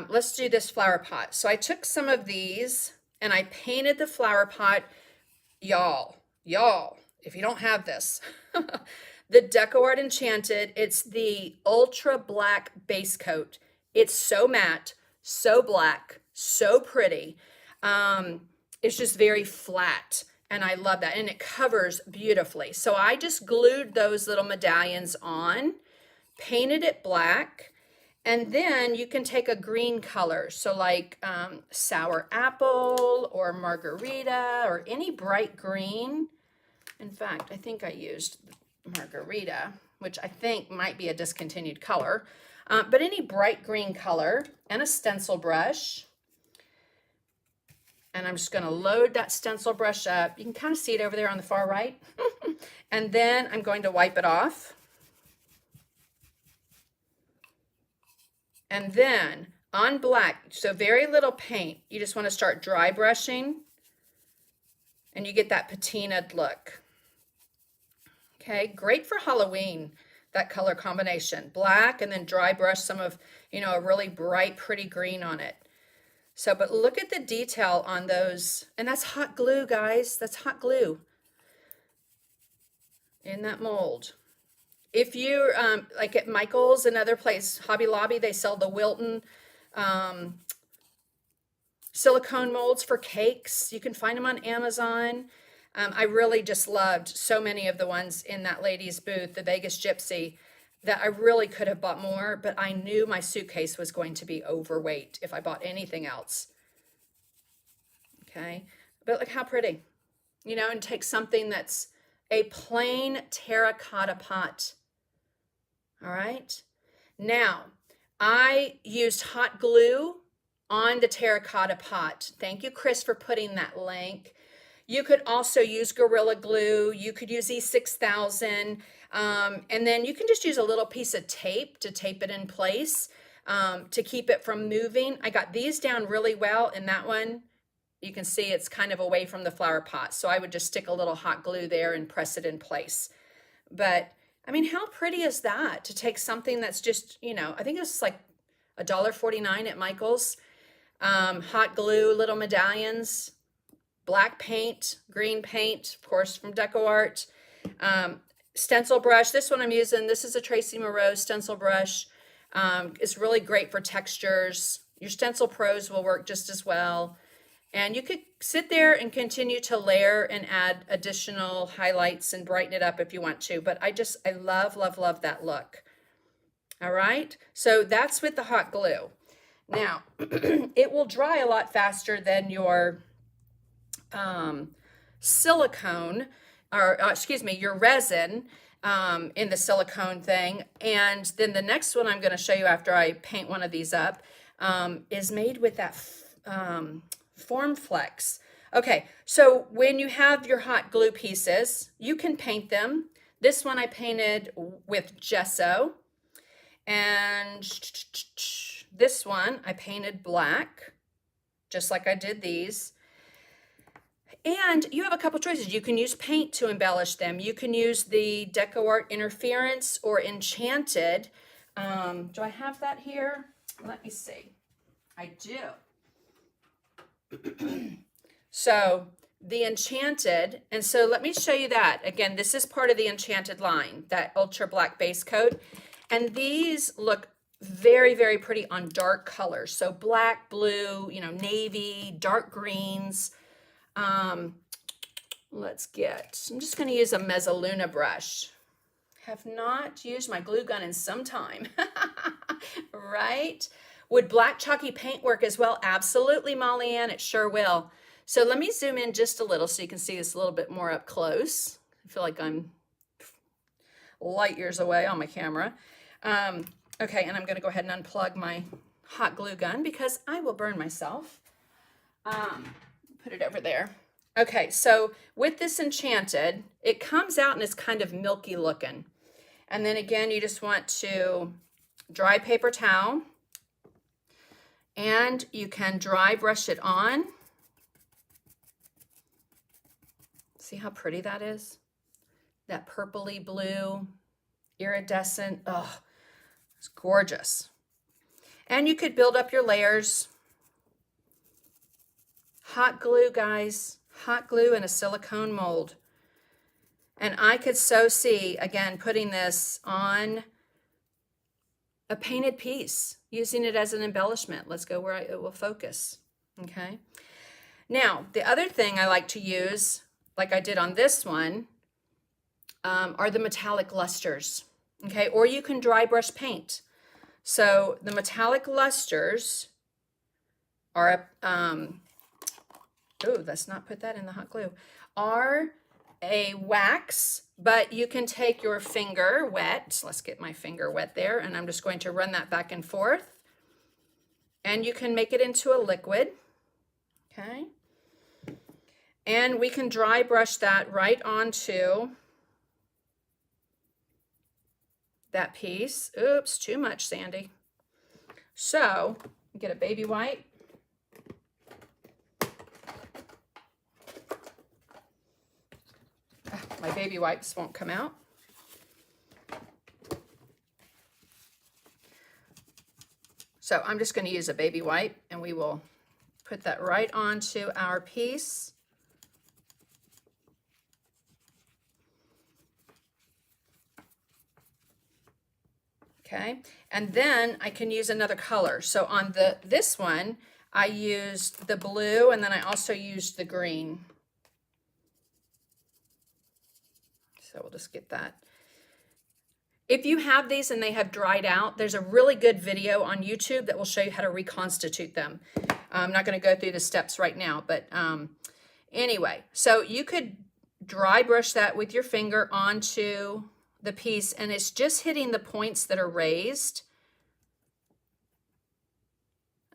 Let's do this flower pot. So I took some of these and I painted the flower pot. Y'all, if you don't have this, the DecoArt Enchanted, it's the ultra black base coat. It's so matte, so black, so pretty. It's just very flat, and I love that, and it covers beautifully. So I just glued those little medallions on, painted it black, and then you can take a green color, so like sour apple or margarita or any bright green. In fact, I think I used margarita, which I think might be a discontinued color, but any bright green color, and a stencil brush. And I'm just going to load that stencil brush up. You can kind of see it over there on the far right. And then I'm going to wipe it off. And then on black, so very little paint, you just want to start dry brushing, and you get that patinaed look. Okay, great for Halloween, that color combination. Black and then dry brush some of, a really bright, pretty green on it. So, but look at the detail on those. And that's hot glue, guys. That's hot glue in that mold. If you, like at Michael's, another place, Hobby Lobby, they sell the Wilton silicone molds for cakes. You can find them on Amazon. I really just loved so many of the ones in that lady's booth, the Vegas Gypsy, that I really could have bought more, but I knew my suitcase was going to be overweight if I bought anything else. Okay, but look how pretty, and take something that's a plain terracotta pot. All right, now I used hot glue on the terracotta pot. Thank you, Chris, for putting that link. You could also use Gorilla Glue. You could use E6000. And then you can just use a little piece of tape to tape it in place to keep it from moving. I got these down really well, and that one, you can see it's kind of away from the flower pot. So I would just stick a little hot glue there and press it in place. But I mean, how pretty is that, to take something that's just, I think it's like $1.49 at Michael's. Hot glue, little medallions, black paint, green paint, of course, from DecoArt. Stencil brush. This one I'm using, this is a Tracy Moreau stencil brush. It's really great for textures. Your Stencil Pros will work just as well. And you could sit there and continue to layer and add additional highlights and brighten it up if you want to, but I love, love, love that look. All right, so that's with the hot glue. Now, it will dry a lot faster than your silicone, or excuse me, your resin in the silicone thing. And then the next one I'm going to show you after I paint one of these up is made with that Form Flex. Okay, so when you have your hot glue pieces, you can paint them. This one I painted with gesso, and this one I painted black, just like I did these. And you have a couple choices. You can use paint to embellish them. You can use the DecoArt Interference or Enchanted. Do I have that here? Let me see. I do. So the Enchanted, and so let me show you that. Again, this is part of the Enchanted line, that ultra black base coat. And these look very, very pretty on dark colors. So black, blue, you know, navy, dark greens. Let's get, I'm just going to use a Mezzaluna brush. Have not used my glue gun in some time. Right? Would black chalky paint work as well? Absolutely, Molly Ann, it sure will. So let me zoom in just a little so you can see this a little bit more up close. I feel like I'm light years away on my camera. Okay, and I'm going to go ahead and unplug my hot glue gun because I will burn myself. Put it over there. Okay, so with this Enchanted, it comes out and it's kind of milky looking. And then again, you just want to dry paper towel, and you can dry brush it on. See how pretty that is? That purpley blue, iridescent, oh, it's gorgeous. And you could build up your layers. Hot glue, guys, hot glue in a silicone mold. And I could so see, again, putting this on a painted piece, using it as an embellishment. Let's go where it will focus, okay? Now, the other thing I like to use, like I did on this one, are the metallic lusters, okay? Or you can dry brush paint. So the metallic lusters are, oh, let's not put that in the hot glue, are a wax, but you can take your finger wet. Let's get my finger wet there, and I'm just going to run that back and forth, and you can make it into a liquid, okay? And we can dry brush that right onto that piece. Oops, too much, Sandy. So get a baby wipe. My baby wipes won't come out. So I'm just going to use a baby wipe, and we will put that right onto our piece. Okay, and then I can use another color. So on this one, I used the blue, and then I also used the green. So we'll just get that. If you have these and they have dried out, there's a really good video on YouTube that will show you how to reconstitute them. I'm not going to go through the steps right now, but anyway, so you could dry brush that with your finger onto the piece, and it's just hitting the points that are raised.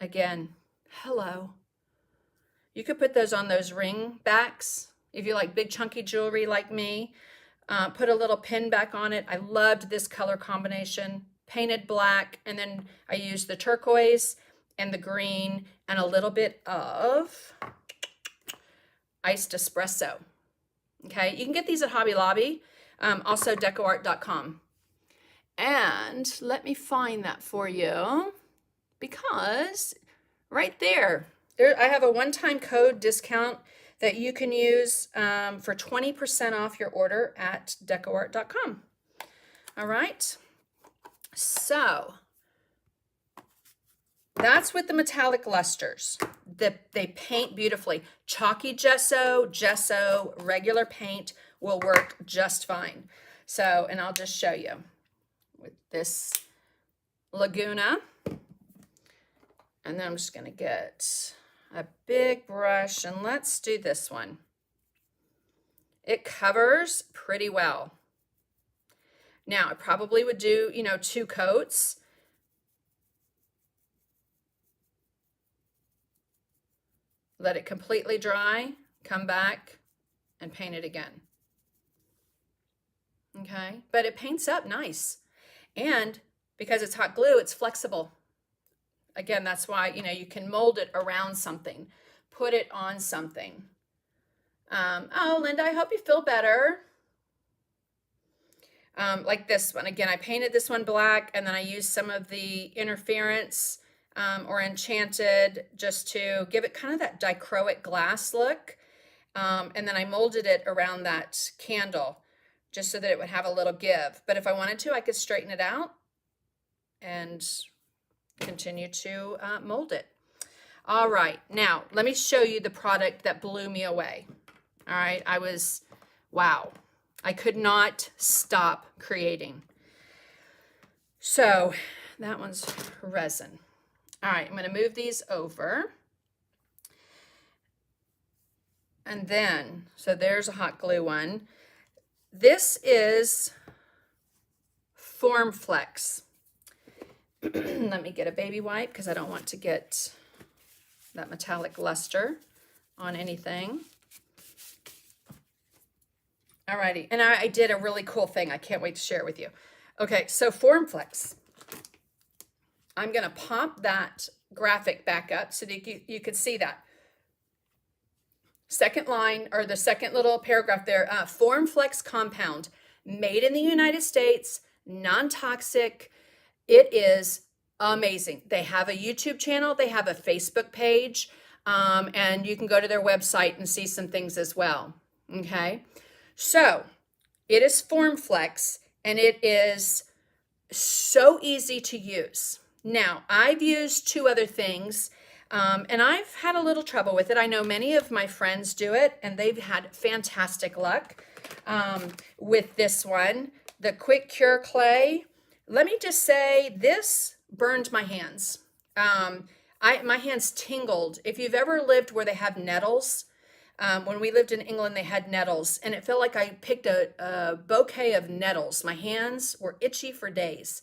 Again, hello. You could put those on those ring backs if you like big chunky jewelry like me. Put a little pin back on it. I loved this color combination. Painted black, and then I used the turquoise and the green and a little bit of iced espresso. Okay, you can get these at Hobby Lobby, also decoart.com. And let me find that for you, because right there I have a one-time code discount that you can use for 20% off your order at decoart.com. All right, so That's with the metallic lusters. They paint beautifully. Chalky gesso, regular paint will work just fine. So, and I'll just show you with this Laguna. And then I'm just gonna get a big brush and let's do this one. It covers pretty well. Now, I probably would do, 2 coats. Let it completely dry, come back and paint it again. Okay, but it paints up nice. And because it's hot glue, it's flexible. Again, that's why, you can mold it around something, put it on something. Oh, Linda, I hope you feel better. Like this one. Again, I painted this one black and then I used some of the interference or enchanted just to give it kind of that dichroic glass look. And then I molded it around that candle just so that it would have a little give. But if I wanted to, I could straighten it out and continue to mold it. All right, now let me show you the product that blew me away. All right, wow. I could not stop creating. So that one's resin. All right, I'm going to move these over. And then, so there's a hot glue one. This is Form Flex. Let me get a baby wipe because I don't want to get that metallic luster on anything. Alrighty, and I did a really cool thing. I can't wait to share it with you. Okay, so Form Flex. I'm gonna pop that graphic back up so that you can see that. Second line, or the second little paragraph there, Form Flex compound, made in the United States, non-toxic. It is amazing. They have a YouTube channel, they have a Facebook page, and you can go to their website and see some things as well, okay? So it is Form Flex and it is so easy to use. Now, I've used 2 other things and I've had a little trouble with it. I know many of my friends do it and they've had fantastic luck with this one, the Quick Cure Clay. Let me just say, this burned my hands. My hands tingled. If you've ever lived where they have nettles, when we lived in England, they had nettles, and it felt like I picked a bouquet of nettles. My hands were itchy for days.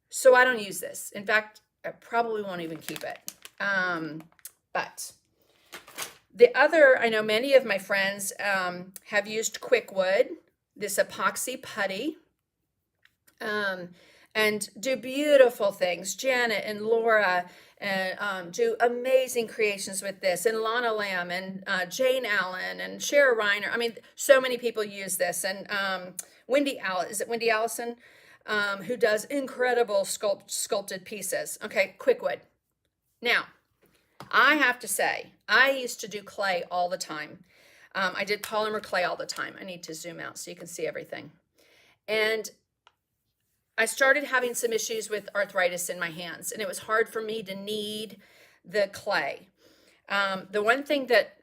So I don't use this. In fact, I probably won't even keep it. But the other, I know many of my friends have used Quick Wood, this epoxy putty, and do beautiful things. Janet and Laura do amazing creations with this, and Lana Lamb and Jane Allen and Shara Reiner. I mean, so many people use this. And Wendy Allison, who does incredible sculpted pieces. Okay, Quick Wood. Now, I have to say, I used to do clay all the time. I did polymer clay all the time. I need to zoom out so you can see everything. And I started having some issues with arthritis in my hands, and it was hard for me to knead the clay. The one thing that,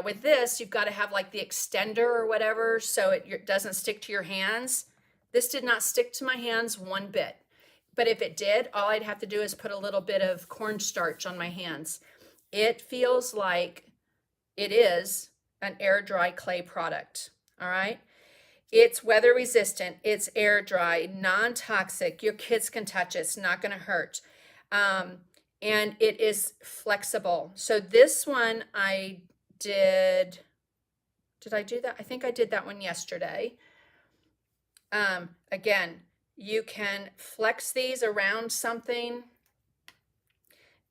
with this, you've got to have like the extender or whatever so it doesn't stick to your hands. This did not stick to my hands one bit. But if it did, all I'd have to do is put a little bit of cornstarch on my hands. It feels like it is an air dry clay product, all right? It's weather resistant, it's air dry, non-toxic. Your kids can touch it, it's not gonna hurt. And it is flexible. So this one I did I do that? I think I did that one yesterday. Again, you can flex these around something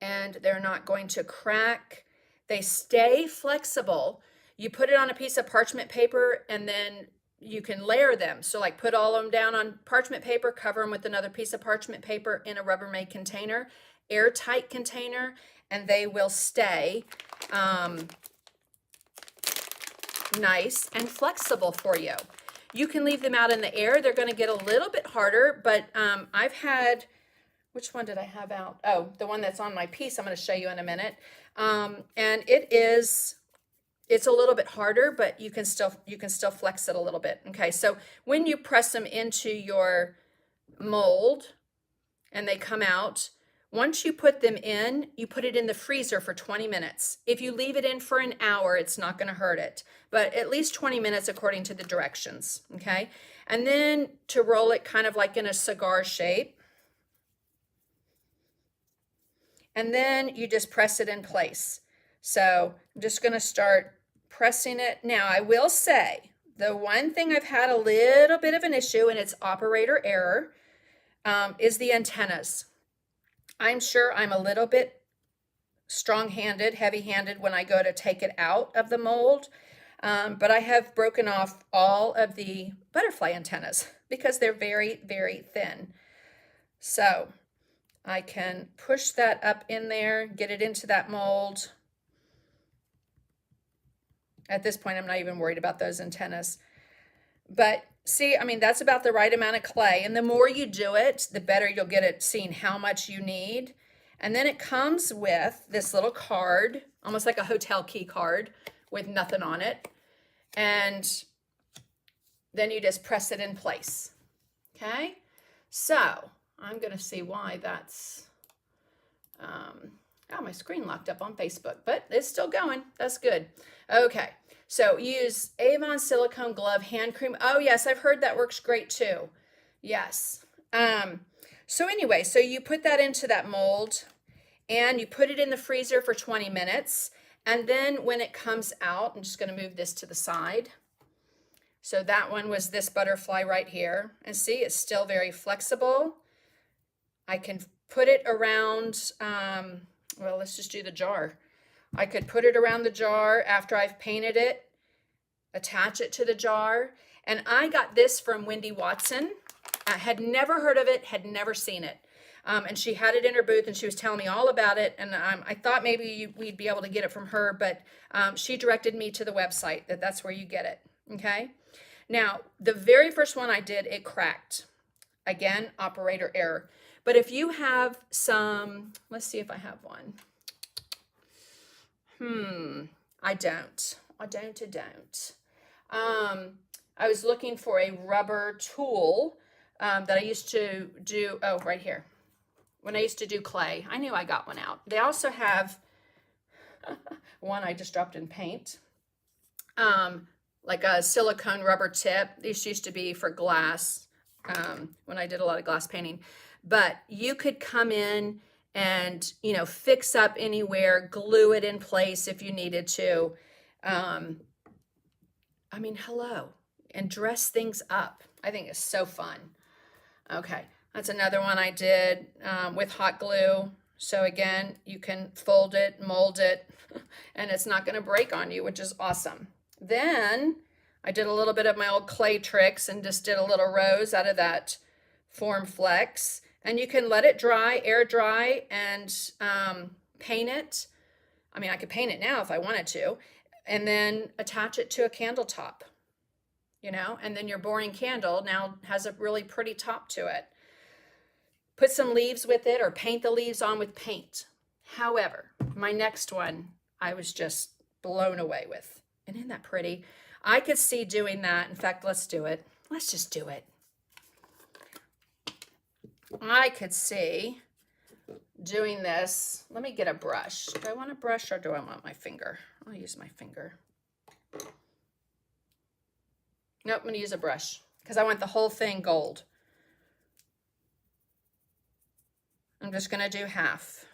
and they're not going to crack. They stay flexible. You put it on a piece of parchment paper and then you can layer them. So like put all of them down on parchment paper, cover them with another piece of parchment paper in a Rubbermaid container, airtight container, and they will stay nice and flexible for you. You can leave them out in the air. They're going to get a little bit harder, but I've had which one did I have out? Oh, the one that's on my piece I'm going to show you in a minute. And it's a little bit harder, but you can still flex it a little bit. Okay, so when you press them into your mold and they come out, once you put them in, you put it in the freezer for 20 minutes. If you leave it in for an hour, it's not going to hurt it, but at least 20 minutes according to the directions, okay? And then to roll it kind of like in a cigar shape. And then you just press it in place. So I'm just going to start pressing it. Now, I will say the one thing I've had a little bit of an issue, and it's operator error, is the antennas. I'm sure I'm a little bit strong-handed, heavy-handed when I go to take it out of the mold, but I have broken off all of the butterfly antennas because they're very, very thin. So I can push that up in there, get it into that mold. At this point, I'm not even worried about those antennas. But see, I mean, that's about the right amount of clay. And the more you do it, the better you'll get at seeing how much you need. And then it comes with this little card, almost like a hotel key card with nothing on it. And then you just press it in place. Okay? So I'm going to see why that's, oh, my screen locked up on Facebook, but it's still going. That's good. Okay. So use Avon silicone glove hand cream. Oh yes, I've heard that works great too. Yes. So anyway, so you put that into that mold and you put it in the freezer for 20 minutes. And then when it comes out, I'm just going to move this to the side. So that one was this butterfly right here. And see, it's still very flexible. I can put it around, well, let's just do the jar. I could put it around the jar after I've painted it, attach it to the jar. And I got this from Wendy Watson. I had never heard of it, had never seen it. And she had it in her booth and she was telling me all about it. And I thought maybe we'd be able to get it from her, but she directed me to the website that's where you get it, okay? Now, the very first one I did, it cracked. Again, operator error. But if you have some, let's see if I have one. I don't. I was looking for a rubber tool that I used to do, oh, right here. When I used to do clay, I knew I got one out. They also have one I just dropped in paint, like a silicone rubber tip. These used to be for glass when I did a lot of glass painting. But you could come in and, you know, fix up anywhere, glue it in place if you needed to. I mean, hello, and dress things up. I think it's so fun. Okay, that's another one I did with hot glue. So again, you can fold it, mold it, and it's not going to break on you, which is awesome. Then I did a little bit of my old clay tricks and just did a little rose out of that Form Flex. And you can let it dry, air dry, and paint it. I mean, I could paint it now if I wanted to, and then attach it to a candle top, you know, and then your boring candle now has a really pretty top to it. Put some leaves with it or paint the leaves on with paint. However, my next one, I was just blown away with. And isn't that pretty? I could see doing that. In fact, let's do it. Let's just do it. I could see doing this. Let me get a brush. Do I want a brush or do I want my finger? I'll use my finger. Nope, I'm going to use a brush because I want the whole thing gold. I'm just going to do half.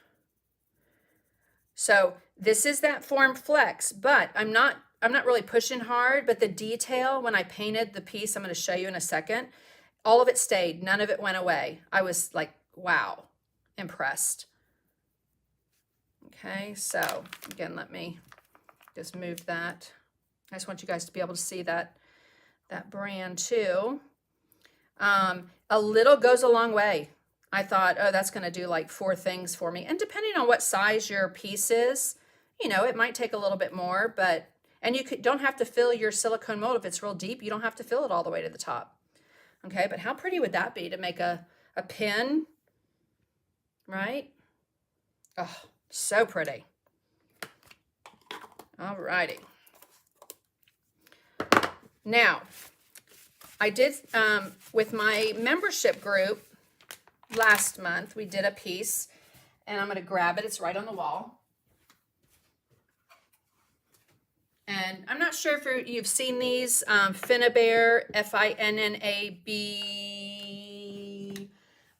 So this is that Form Flex, but I'm not really pushing hard, but the detail when I painted the piece, I'm going to show you in a second, all of it stayed. None of it went away. I was like, wow, impressed. Okay, so again, let me just move that. I just want you guys to be able to see that brand too. A little goes a long way. I thought, oh, that's going to do like 4 things for me. And depending on what size your piece is, you know, it might take a little bit more, but, and you don't have to fill your silicone mold. If it's real deep, you don't have to fill it all the way to the top. Okay, but how pretty would that be to make a pin right? Oh, so pretty. All righty. Now, I did, with my membership group last month, we did a piece, and I'm going to grab it. It's right on the wall. And I'm not sure if you've seen these, Finnabair, F-I-N-N-A-B,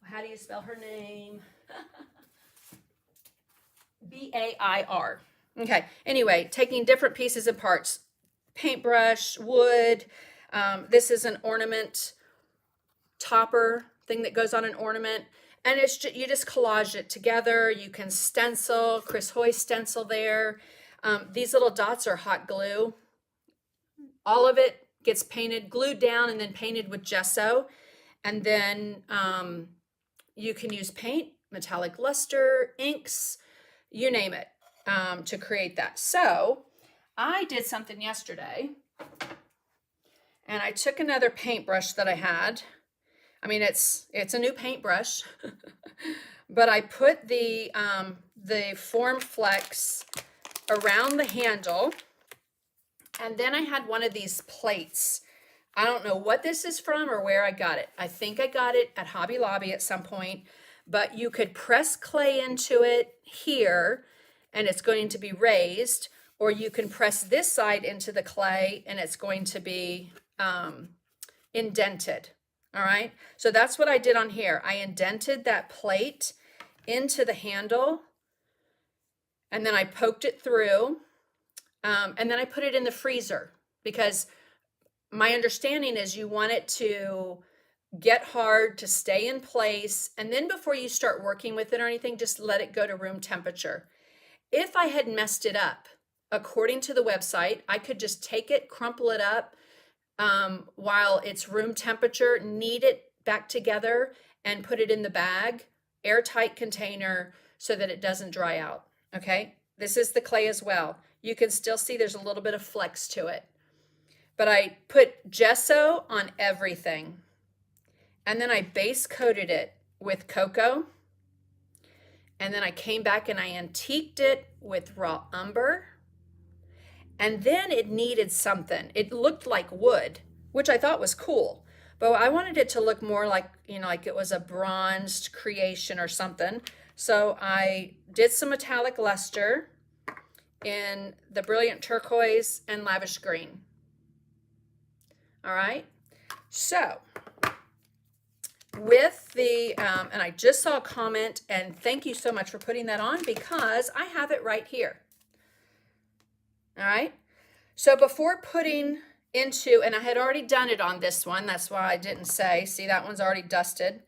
how do you spell her name? B-A-I-R. Okay, anyway, taking different pieces and parts, paintbrush, wood. This is an ornament topper thing that goes on an ornament. And it's just, you just collage it together. You can stencil, Chris Hoy stencil there. These little dots are hot glue. All of it gets painted, glued down, and then painted with gesso. And then you can use paint, metallic luster, inks, you name it, to create that. So I did something yesterday, and I took another paintbrush that I had. I mean, it's a new paintbrush, but I put the Form Flex around the handle, and then I had one of these plates. I don't know what this is from or where I got it. I think I got it at Hobby Lobby at some point, but you could press clay into it here, and it's going to be raised, or you can press this side into the clay, and it's going to be indented. All right, so that's what I did on here. I indented that plate into the handle, and then I poked it through, and then I put it in the freezer, because my understanding is you want it to get hard, to stay in place, and then before you start working with it or anything, just let it go to room temperature. If I had messed it up, according to the website, I could just take it, crumple it up, while it's room temperature, knead it back together, and put it in the bag, airtight container, so that it doesn't dry out. Okay, this is the clay as well. You can still see there's a little bit of flex to it, but I put gesso on everything, and then I base coated it with cocoa, and then I came back and I antiqued it with raw umber. And then it needed something. It looked like wood, which I thought was cool. But I wanted it to look more like, like it was a bronzed creation or something. So I did some metallic luster in the brilliant turquoise and lavish green. All right. So with the, and I just saw a comment, and thank you so much for putting that on, because I have it right here. All right, so before putting into, and I had already done it on this one, that's why I didn't say, see, that one's already dusted,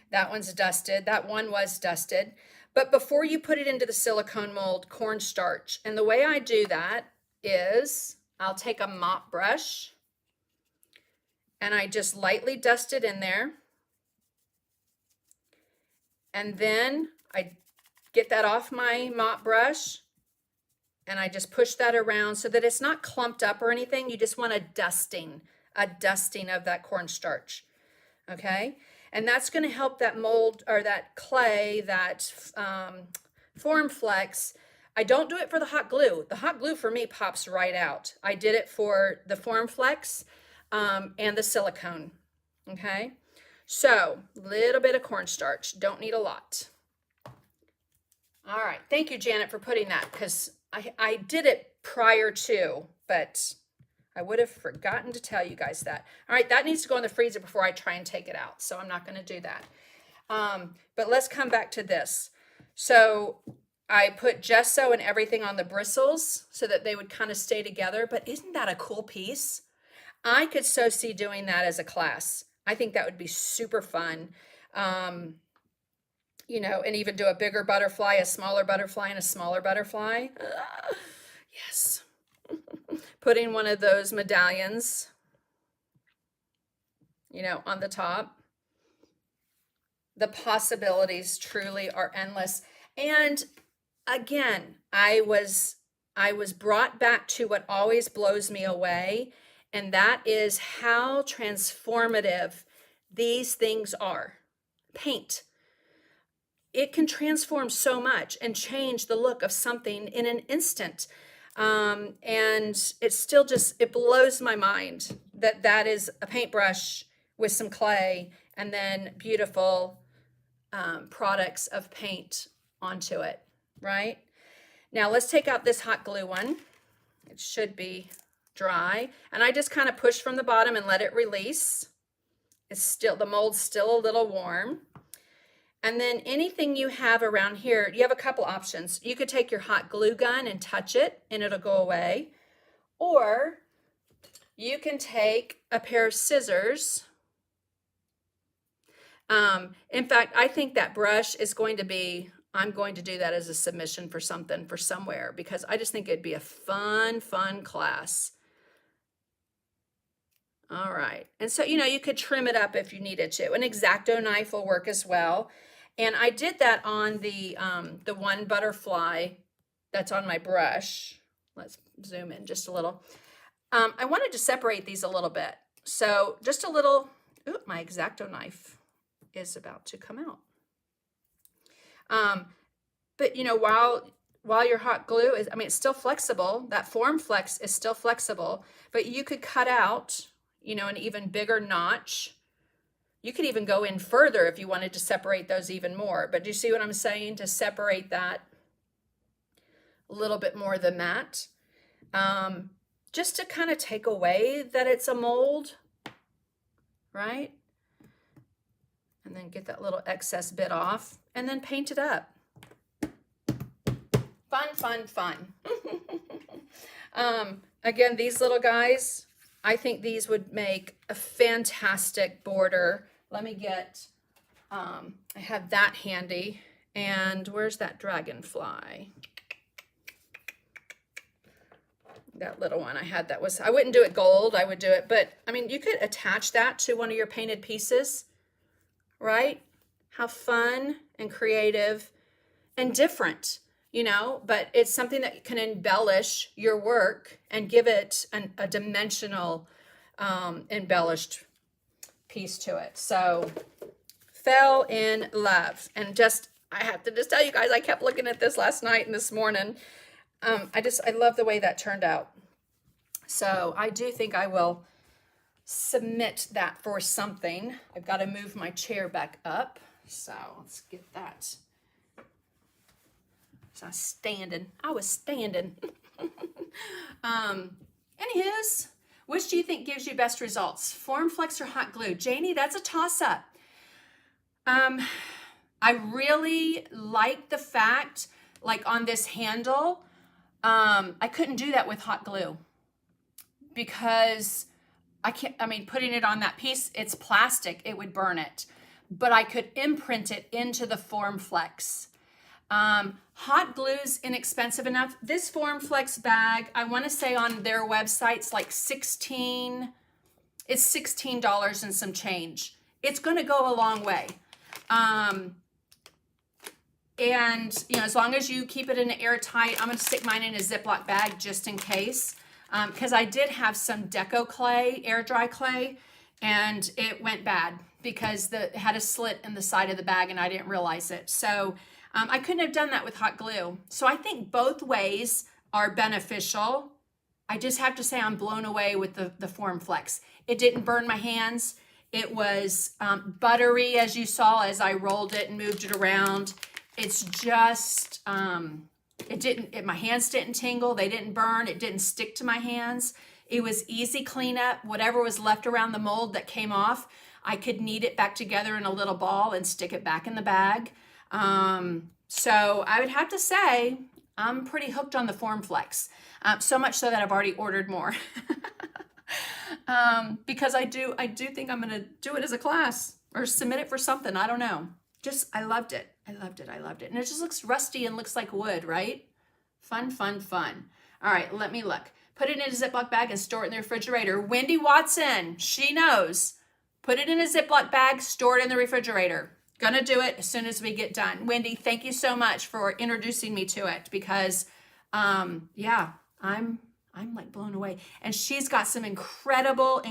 that one's dusted, that one was dusted, but before you put it into the silicone mold, cornstarch, and the way I do that is I'll take a mop brush, and I just lightly dust it in there, and then I get that off my mop brush, and I just push that around so that it's not clumped up or anything. You just want a dusting of that cornstarch, okay? And that's going to help that mold, or that clay, that Form Flex. I don't do it for the hot glue. The hot glue for me pops right out. I did it for the Form Flex and the silicone, okay? So, little bit of cornstarch, don't need a lot. All right, thank you, Janet, for putting that, because I did it prior to, but I would have forgotten to tell you guys that. All right, that needs to go in the freezer before I try and take it out, so I'm not going to do that. But let's come back to this. So I put gesso and everything on the bristles so that they would kind of stay together, but isn't that a cool piece? I could so see doing that as a class. I think that would be super fun. And even do a bigger butterfly, a smaller butterfly, and a smaller butterfly. Yes. Putting one of those medallions, on the top. The possibilities truly are endless. And again, I was brought back to what always blows me away, and that is how transformative these things are. Paint. it can transform so much and change the look of something in an instant. And it's still just, it blows my mind that that is a paintbrush with some clay and then beautiful products of paint onto it, right? Now let's take out this hot glue one. It should be dry. And I just kind of push from the bottom and let it release. It's still, the mold's still a little warm. And then anything you have around here, you have a couple options. You could take your hot glue gun and touch it and it'll go away. Or you can take a pair of scissors. In fact, I think that brush is going to be, I'm going to do that as a submission for something, for somewhere, because I just think it'd be a fun class. All right. And so, you know, you could trim it up if you needed to. An X-Acto knife will work as well. And I did that on the one butterfly that's on my brush. Let's zoom in just a little. I wanted to separate these a little bit. So just a little, ooh, my X-Acto knife is about to come out. But you know, while your hot glue is, I mean, it's still flexible. That form flex is still flexible, but you could cut out, you know, an even bigger notch. You could even go in further if you wanted to separate those even more. But do you see what I'm saying? To separate that a little bit more than that. Just to kind of take away that it's a mold, right? And then get that little excess bit off and then paint it up. Fun. Again, these little guys, I think these would make a fantastic border. Let me get, I have that handy. And where's that dragonfly? That little one I had, that was, I wouldn't do it gold, I would do it, but I mean, you could attach that to one of your painted pieces, right? How fun and creative and different, you know, but it's something that can embellish your work and give it a dimensional, embellished piece to it. So fell in love. And just, I have to just tell you guys, I kept looking at this last night and this morning. I love the way that turned out. So I do think I will submit that for something. I've got to move my chair back up. So let's get that. So I was standing. Anywho's, which do you think gives you best results? Form flex or hot glue? Janie, that's a toss up. I really like the fact, like on this handle, I couldn't do that with hot glue because putting it on that piece, it's plastic, it would burn it, but I could imprint it into the Form Flex. Hot glue's inexpensive enough. This Form Flex bag, I want to say on their website's like $16 and some change. It's going to go a long way. And, you know, as long as you keep it in an airtight, I'm going to stick mine in a Ziploc bag just in case. Because I did have some deco clay, air dry clay, and it went bad because it had a slit in the side of the bag and I didn't realize it. So I couldn't have done that with hot glue. So I think both ways are beneficial. I just have to say I'm blown away with the Form Flex. It didn't burn my hands. It was buttery, as you saw, as I rolled it and moved it around. It's just, my hands didn't tingle. They didn't burn. It didn't stick to my hands. It was easy cleanup. Whatever was left around the mold that came off, I could knead it back together in a little ball and stick it back in the bag. So I would have to say I'm pretty hooked on the Form Flex. So much so that I've already ordered more. Because I do think I'm going to do it as a class or submit it for something. I don't know. I loved it. I loved it. And it just looks rusty and looks like wood, right? Fun. All right, let me look. Put it in a Ziploc bag and store it in the refrigerator. Wendy Watson, she knows. Put it in a Ziploc bag, store it in the refrigerator. Gonna do it as soon as we get done. Wendy, thank you so much for introducing me to it because, yeah, I'm like blown away. And she's got some incredible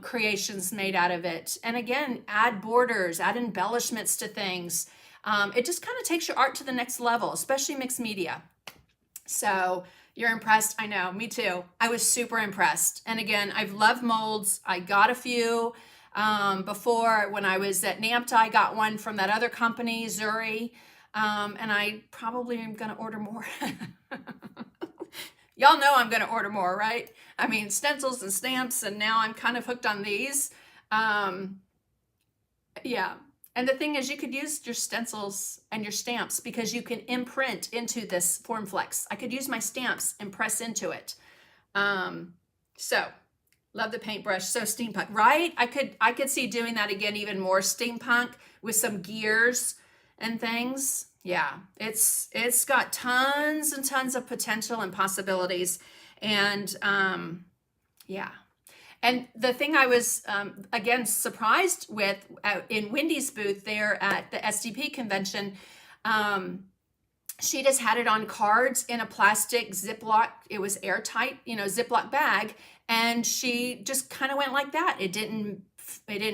creations made out of it. And again, add borders, add embellishments to things. It just kind of takes your art to the next level, especially mixed media. So you're impressed? I know, me too. I was super impressed. And again, I've loved molds. I got a few before when I was at NAMTA. I got one from that other company, Zuri, and I probably am going to order more. Y'all know I'm going to order more, right? I mean, stencils and stamps, and now I'm kind of hooked on these. Yeah. And the thing is, you could use your stencils and your stamps because you can imprint into this FormFlex. I could use my stamps and press into it. So love the paintbrush. So steampunk, right? I could see doing that again, even more steampunk with some gears and things. Yeah, it's got tons and tons of potential and possibilities. And yeah. And the thing I was, again, surprised with in Wendy's booth there at the SDP convention, she just had it on cards in a plastic Ziploc. It was airtight, Ziploc bag. And she just kind of went like that. It didn't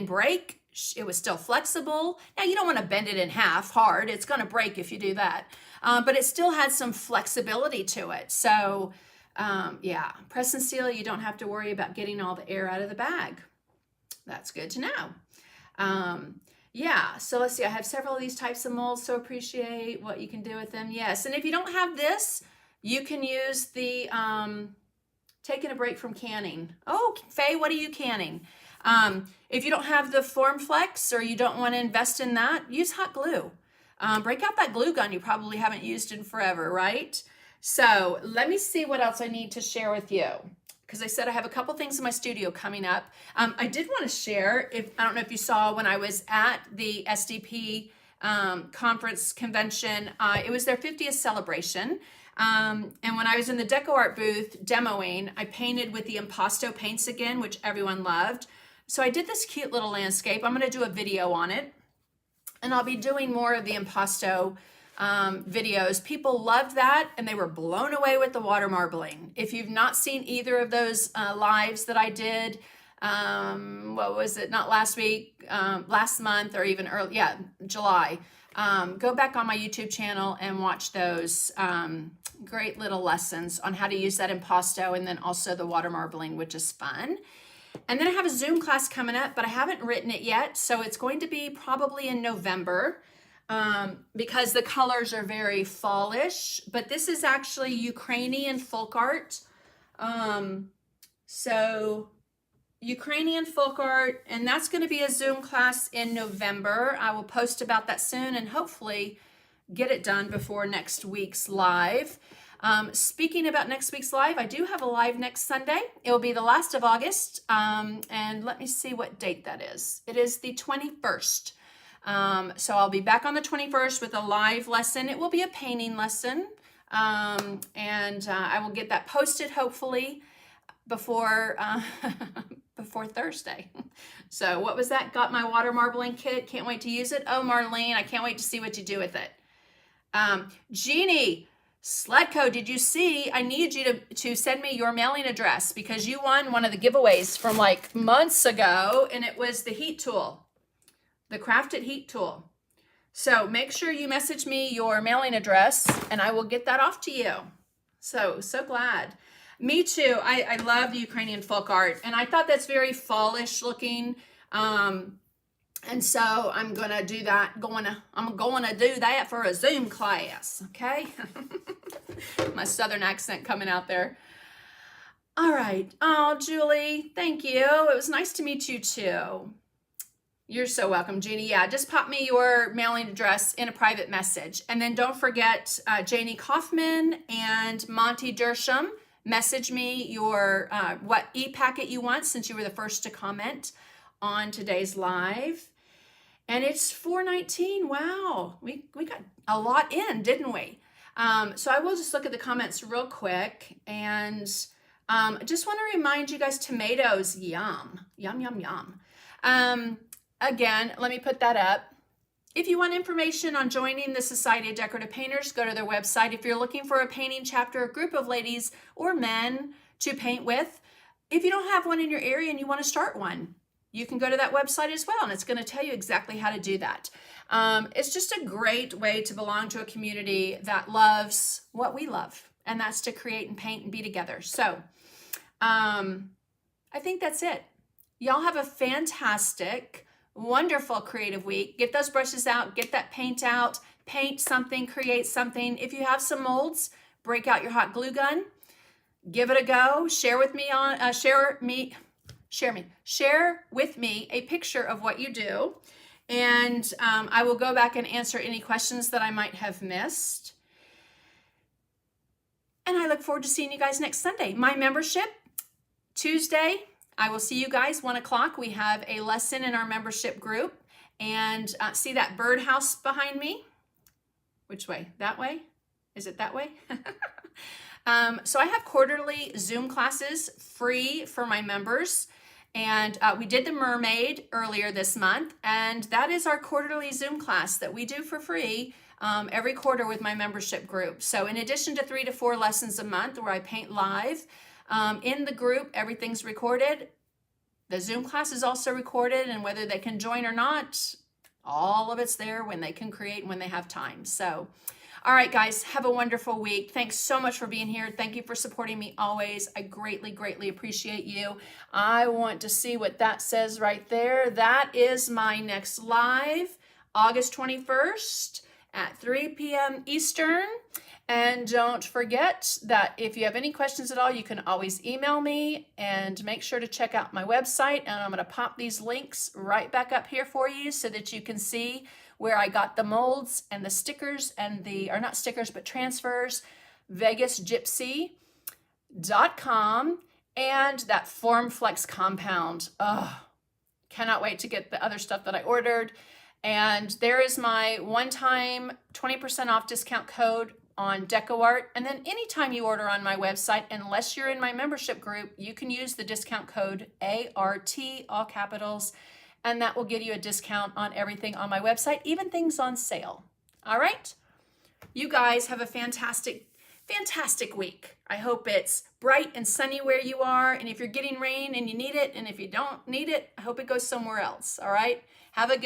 break. It was still flexible. Now, you don't want to bend it in half hard. It's going to break if you do that. But it still had some flexibility to it. So, yeah, press and seal, you don't have to worry about getting all the air out of the bag. That's good to know. Yeah, so let's see. I have several of these types of molds, so appreciate what you can do with them. Yes, and if you don't have this, you can use the taking a break from canning. Oh, Faye, what are you canning? If you don't have the FormFlex or you don't want to invest in that, use hot glue. Break out that glue gun you probably haven't used in forever, right? So let me see what else I need to share with you. Because I said I have a couple things in my studio coming up. I did want to share, I don't know if you saw when I was at the SDP conference convention, it was their 50th celebration. And when I was in the Deco Art booth demoing, I painted with the Impasto paints again, which everyone loved. So I did this cute little landscape. I'm going to do a video on it. And I'll be doing more of the Impasto videos. People loved that and they were blown away with the water marbling. If you've not seen either of those lives that I did, what was it? Not last week, last month or even early, July. Go back on my YouTube channel and watch those great little lessons on how to use that impasto and then also the water marbling, which is fun. And then I have a Zoom class coming up, but I haven't written it yet. So it's going to be probably in November because the colors are very fallish, but this is actually Ukrainian folk art. So Ukrainian folk art, and that's going to be a Zoom class in November. I will post about that soon and hopefully get it done before next week's live. Speaking about next week's live, I do have a live next Sunday. It will be the last of August, and let me see what date that is. It is the 21st. So I'll be back on the 21st with a live lesson. It will be a painting lesson, and I will get that posted hopefully before before Thursday. So what was that? Got my water marbling kit. Can't wait to use it. Oh, Marlene, I can't wait to see what you do with it. Jeannie Sledco, did you see? I need you to send me your mailing address because you won one of the giveaways from like months ago, and it was the heat tool, the crafted heat tool. So make sure you message me your mailing address and I will get that off to you. So glad. Me too. I love the Ukrainian folk art, and I thought that's very fallish looking. And so I'm gonna do that. I'm going to do that for a Zoom class. Okay. My Southern accent coming out there. All right. Oh, Julie, thank you. It was nice to meet you too. You're so welcome, Jeannie. Yeah, just pop me your mailing address in a private message. And then don't forget Janie Kaufman and Monty Dersham. Message me your what e-packet you want since you were the first to comment on today's live. And it's 4:19. Wow, we got a lot in, didn't we? So I will just look at the comments real quick, and just want to remind you guys, tomatoes, yum, yum, yum, yum. Again, let me put that up. If you want information on joining the Society of Decorative Painters, go to their website. If you're looking for a painting chapter, a group of ladies or men to paint with, if you don't have one in your area and you want to start one, you can go to that website as well, and it's going to tell you exactly how to do that. It's just a great way to belong to a community that loves what we love, and that's to create and paint and be together. So I think that's it. Y'all have a fantastic, wonderful creative week. Get those brushes out, get that paint out, paint something, create something. If you have some molds, break out your hot glue gun, give it a go. Share with me a picture of what you do, and I will go back and answer any questions that I might have missed. And I look forward to seeing you guys next Sunday. My membership, Tuesday, I will see you guys 1 o'clock. We have a lesson in our membership group. And see that birdhouse behind me? Which way? That way? Is it that way? So I have quarterly Zoom classes free for my members. And we did the mermaid earlier this month. And that is our quarterly Zoom class that we do for free every quarter with my membership group. So in addition to 3 to 4 lessons a month where I paint live, in the group, everything's recorded. The Zoom class is also recorded, and whether they can join or not, all of it's there when they can create and when they have time. So, all right, guys, have a wonderful week. Thanks so much for being here. Thank you for supporting me always. I greatly, greatly appreciate you. I want to see what that says right there. That is my next live, August 21st at 3 p.m. Eastern. And don't forget that if you have any questions at all, you can always email me, and make sure to check out my website. And I'm going to pop these links right back up here for you so that you can see where I got the molds and the stickers and or not stickers, but transfers, VegasGypsy.com, and that FormFlex compound. Oh, cannot wait to get the other stuff that I ordered. And there is my one-time 20% off discount code on DecoArt. And then anytime you order on my website, unless you're in my membership group, you can use the discount code ART, all capitals, and that will give you a discount on everything on my website, even things on sale. All right? You guys have a fantastic, fantastic week. I hope it's bright and sunny where you are. And if you're getting rain and you need it, and if you don't need it, I hope it goes somewhere else. All right? Have a good